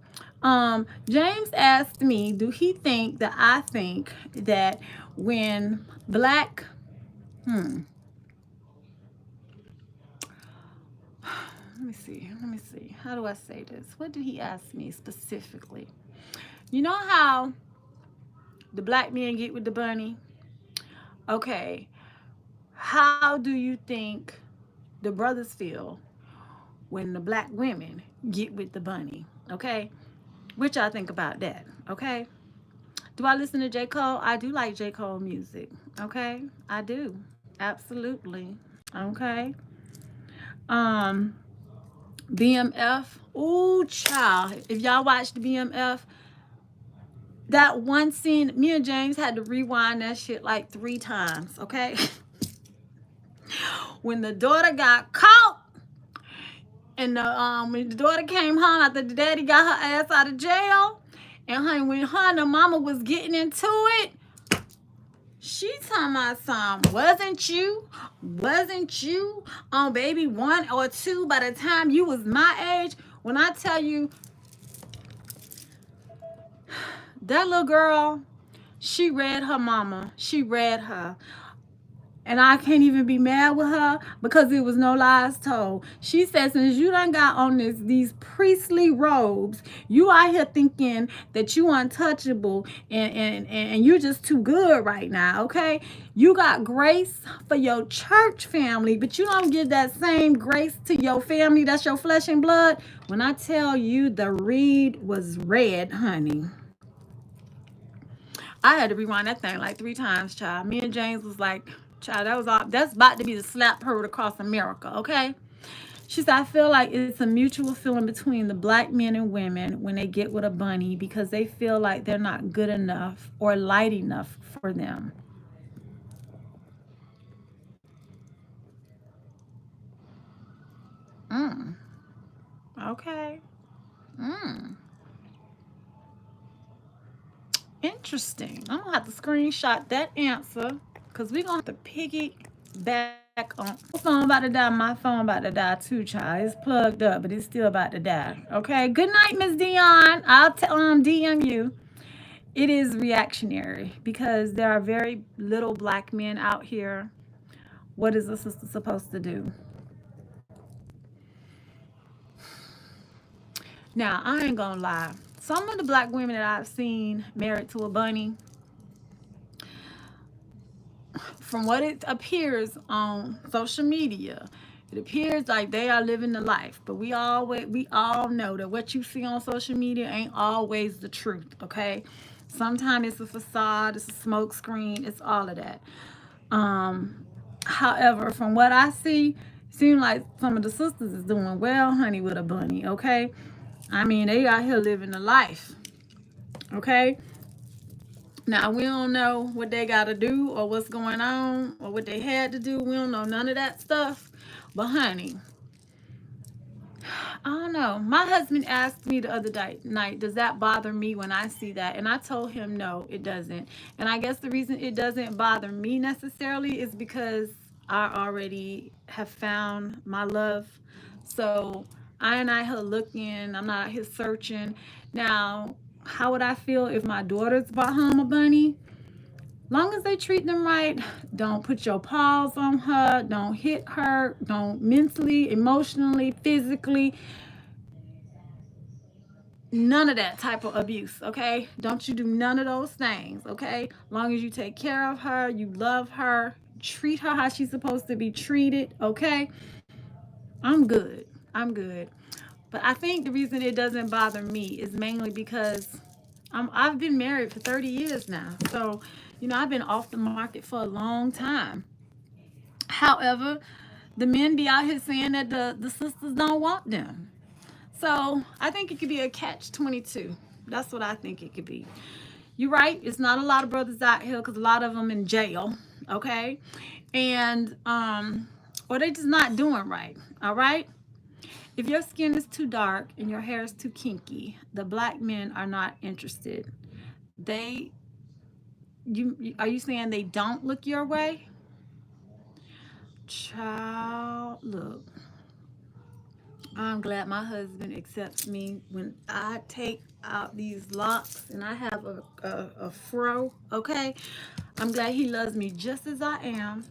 James asked me, do he think that I think that when black let me see. How do I say this? What did he ask me specifically? You know how the black men get with the bunny? Okay. How do you think the brothers feel when the black women get with the bunny? Okay. What y'all think about that? Okay. Do I listen to J. Cole? I do like J. Cole music. Okay. I do. Absolutely. Okay. BMF. Ooh, child. If y'all watch the BMF, that one scene, me and James had to rewind that shit like 3 times. Okay. When the daughter got caught, and when the daughter came home after the daddy got her ass out of jail, and honey, when her and the mama was getting into it, she talking about something. Wasn't you on baby 1 or 2 by the time you was my age? When I tell you, that little girl, she read her mama. She read her. And I can't even be mad with her because it was no lies told. She said, since you done got on these priestly robes, you out here thinking that you untouchable and you're just too good right now, okay? You got grace for your church family, but you don't give that same grace to your family that's your flesh and blood. When I tell you the read was read, honey, I had to rewind that thing like 3 times, child. Me and James was like, child, that's about to be the slap heard across America, okay? She said, I feel like it's a mutual feeling between the black men and women when they get with a bunny because they feel like they're not good enough or light enough for them. Okay. Interesting. I'm going to have to screenshot that answer because we're going to have to piggyback on. My phone about to die. My phone about to die too, child. It's plugged up, but it's still about to die. Okay. Good night, Miss Dion. I'll DM you. It is reactionary because there are very little black men out here. What is a sister supposed to do? Now, I ain't gonna lie. Some of the black women that I've seen married to a bunny, from what it appears on social media, it appears like they are living the life. But we all know that what you see on social media ain't always the truth, okay? Sometimes it's a facade, it's a smoke screen, it's all of that. However, from what I see, it seems like some of the sisters is doing well, honey, with a bunny, okay? I mean, they out here living the life, okay? Now, we don't know what they got to do or what's going on or what they had to do. We don't know none of that stuff. But, honey, I don't know. My husband asked me the other night, does that bother me when I see that? And I told him, no, it doesn't. And I guess the reason it doesn't bother me necessarily is because I already have found my love. So I ain't out here looking. I'm not out here searching. Now, how would I feel if my daughters brought home a bunny? Long as they treat them right, don't put your paws on her, don't hit her, don't mentally, emotionally, physically, none of that type of abuse, okay? Don't you do none of those things, okay? Long as you take care of her, you love her, treat her how she's supposed to be treated, okay? I'm good. I'm good. But I think the reason it doesn't bother me is mainly because I've been married for 30 years now. So, you know, I've been off the market for a long time. However, the men be out here saying that the sisters don't want them. So I think it could be a catch-22. That's what I think it could be. You're right. It's not a lot of brothers out here because a lot of them in jail. Okay. And, or they just not doing right. All right. If your skin is too dark and your hair is too kinky, the black men are not interested. Are you saying they don't look your way? Child, look. I'm glad my husband accepts me when I take out these locks and I have a fro, okay? I'm glad he loves me just as I am.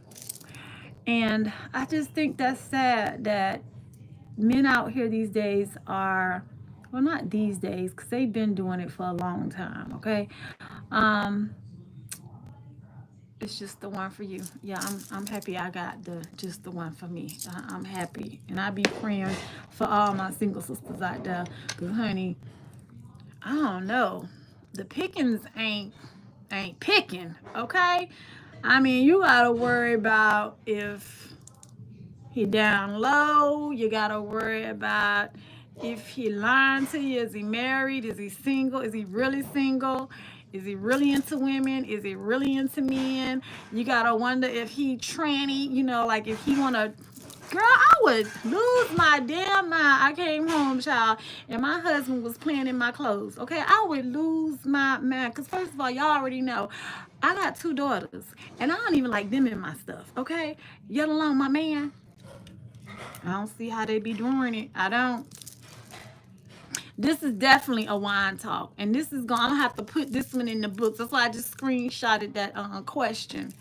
And I just think that's sad that men out here these days are, well, not these days, because they've been doing it for a long time, okay? It's just the one for you. Yeah, I'm happy I got just the one for me. I'm happy. And I be praying for all my single sisters out there. Because, honey, I don't know. The pickings ain't picking, okay? I mean, you got to worry about if he down low. You got to worry about if he lying to you. Is he married? Is he single? Is he really single? Is he really into women? Is he really into men? You gotta wonder if he tranny, you know, like if he wanna, girl, I would lose my damn mind. I came home, child, and my husband was playing in my clothes, okay? I would lose my mind, because first of all, y'all already know, I got 2 daughters, and I don't even like them in my stuff, okay? Yet alone my man. I don't see how they be doing it. I don't. This is definitely a wine talk. And this is going to have to put this one in the books. That's why I just screenshotted that question.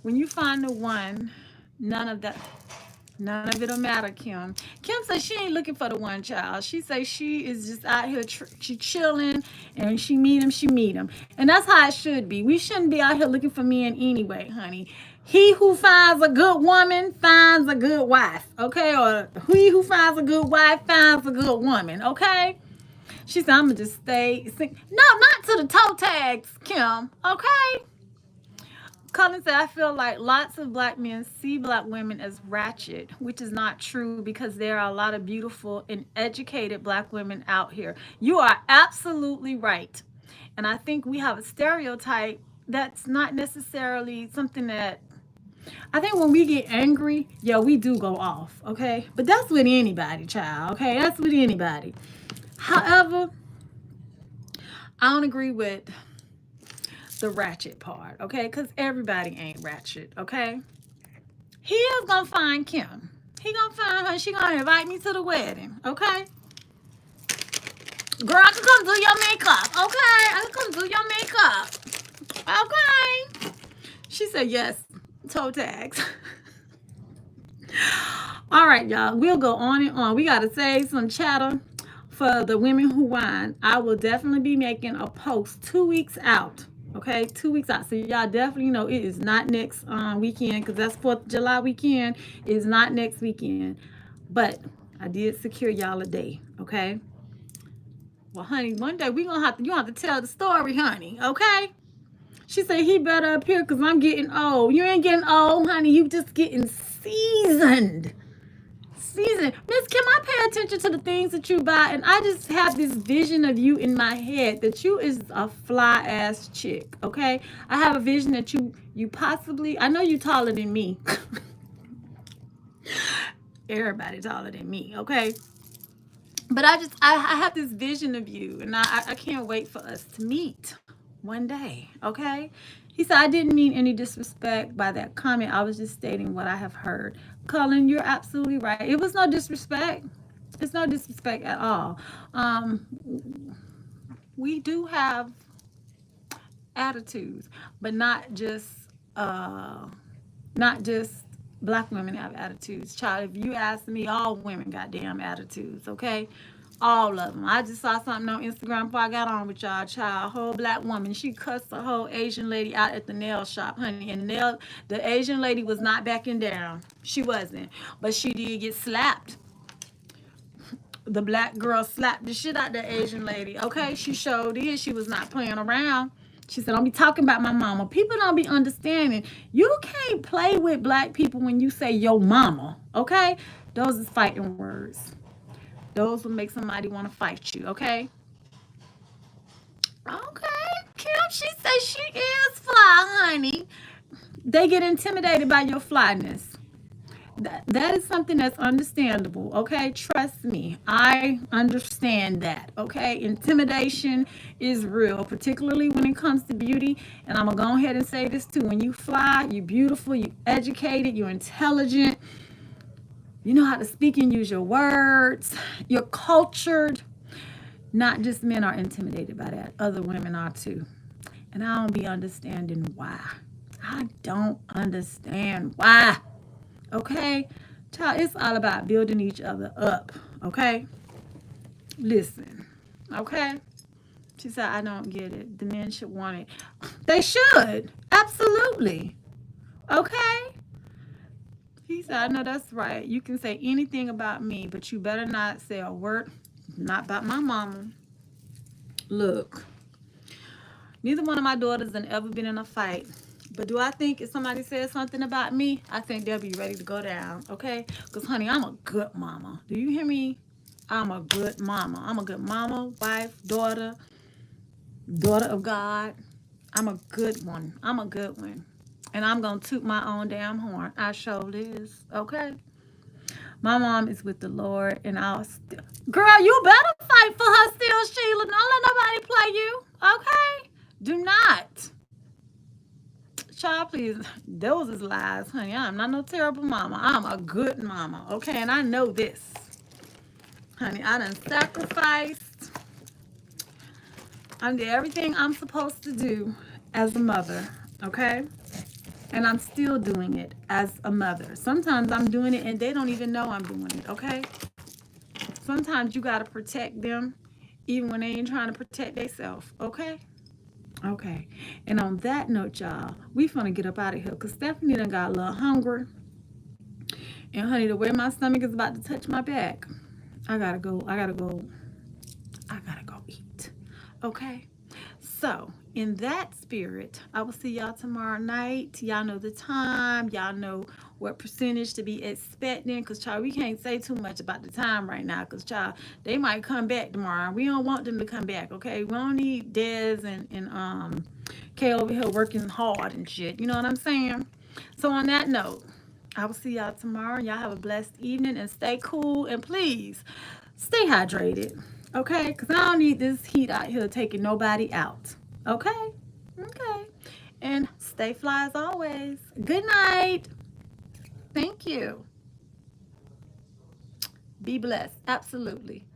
When you find the one, none of it'll matter, Kim. Kim says she ain't looking for the one, child. She says she is just out here, she chilling, and she meet him. And that's how it should be. We shouldn't be out here looking for men anyway, honey. He who finds a good woman finds a good wife, okay? Or he who finds a good wife finds a good woman, okay? She said, I'm going to just stay. No, not to the toe tags, Kim, okay? Colin said, I feel like lots of black men see black women as ratchet, which is not true because there are a lot of beautiful and educated black women out here. You are absolutely right. And I think we have a stereotype that's not necessarily something that, I think when we get angry, yeah, we do go off, okay? But that's with anybody, child, okay? That's with anybody. However, I don't agree with the ratchet part, okay? Because everybody ain't ratchet, okay? he is gonna find Kim. He gonna find her. She gonna invite me to the wedding, okay? Girl, I can come do your makeup, okay? I can come do your makeup, okay? She said yes. Toe tags. All right, y'all. We'll go on and on. We gotta save some chatter for the women who whine. I will definitely be making a post 2 weeks out. Okay, 2 weeks out. So y'all definitely know it is not next weekend, because that's 4th of July weekend. It is not next weekend. But I did secure y'all a day. Okay. Well, honey, one day you gonna have to tell the story, honey. Okay. She said he better appear because I'm getting old. You ain't getting old, honey. You just getting seasoned. Miss Kim, I pay attention to the things that you buy, and I just have this vision of you in my head that you is a fly ass chick. Okay, I have a vision that you possibly, I know you taller than me. Everybody taller than me. Okay, but I have this vision of you, and I can't wait for us to meet one day. Okay. He said, I didn't mean any disrespect by that comment. I was just stating what I have heard. Cullen, you're absolutely right. It was no disrespect. It's no disrespect at all. We do have attitudes, but not just black women have attitudes. Child, if you ask me, all women got damn attitudes, okay? All of them. I just saw something on Instagram before I got on with y'all, child. A whole black woman. She cussed a whole Asian lady out at the nail shop, honey. And the Asian lady was not backing down. She wasn't. But she did get slapped. The black girl slapped the shit out the Asian lady. Okay? She showed it. She was not playing around. She said, don't be talking about my mama. People don't be understanding. You can't play with black people when you say your mama. Okay? Those is fighting words. Those will make somebody want to fight you, okay? Okay, Kim, she says she is fly, honey. They get intimidated by your flyness. That is something that's understandable, okay? Trust me, I understand that, okay? Intimidation is real, particularly when it comes to beauty. And I'm going to go ahead and say this too. When you fly, you're beautiful, you're educated, you're intelligent. You know how to speak and use your words. You're cultured. Not just men are intimidated by that. Other women are too. And I don't be understanding why. I don't understand why. Okay? Child, it's all about building each other up. Okay? Listen. Okay? She said, I don't get it. The men should want it. They should. Absolutely. Okay? He said, I know that's right. You can say anything about me, but you better not say a word, not about my mama. Look, neither one of my daughters have ever been in a fight. But do I think if somebody says something about me, I think they'll be ready to go down, okay? Because, honey, I'm a good mama. Do you hear me? I'm a good mama. I'm a good mama, wife, daughter of God. I'm a good one. I'm a good one. And I'm going to toot my own damn horn. I sure is. Okay? My mom is with the Lord. And I'll still... Girl, you better fight for her still, Sheila. Don't let nobody play you. Okay? Do not. Child, please. Those is lies, honey. I'm not no terrible mama. I'm a good mama. Okay? And I know this. Honey, I done sacrificed. I did everything I'm supposed to do as a mother. Okay? And I'm still doing it as a mother. Sometimes I'm doing it and they don't even know I'm doing it, okay? Sometimes you got to protect them even when they ain't trying to protect themselves, okay? Okay. And on that note, y'all, we finna get up out of here because Stephanie done got a little hungry. And honey, the way my stomach is about to touch my back, I gotta go eat, okay? So, in that spirit, I will see y'all tomorrow night. Y'all know the time. Y'all know what percentage to be expecting. Because, child, we can't say too much about the time right now. Because, child, they might come back tomorrow. We don't want them to come back, okay? We don't need Dez and Kay over here working hard and shit. You know what I'm saying? So, on that note, I will see y'all tomorrow. Y'all have a blessed evening and stay cool. And please, stay hydrated. Okay? Because I don't need this heat out here taking nobody out. Okay? Okay. And stay fly as always. Good night. Thank you. Be blessed. Absolutely.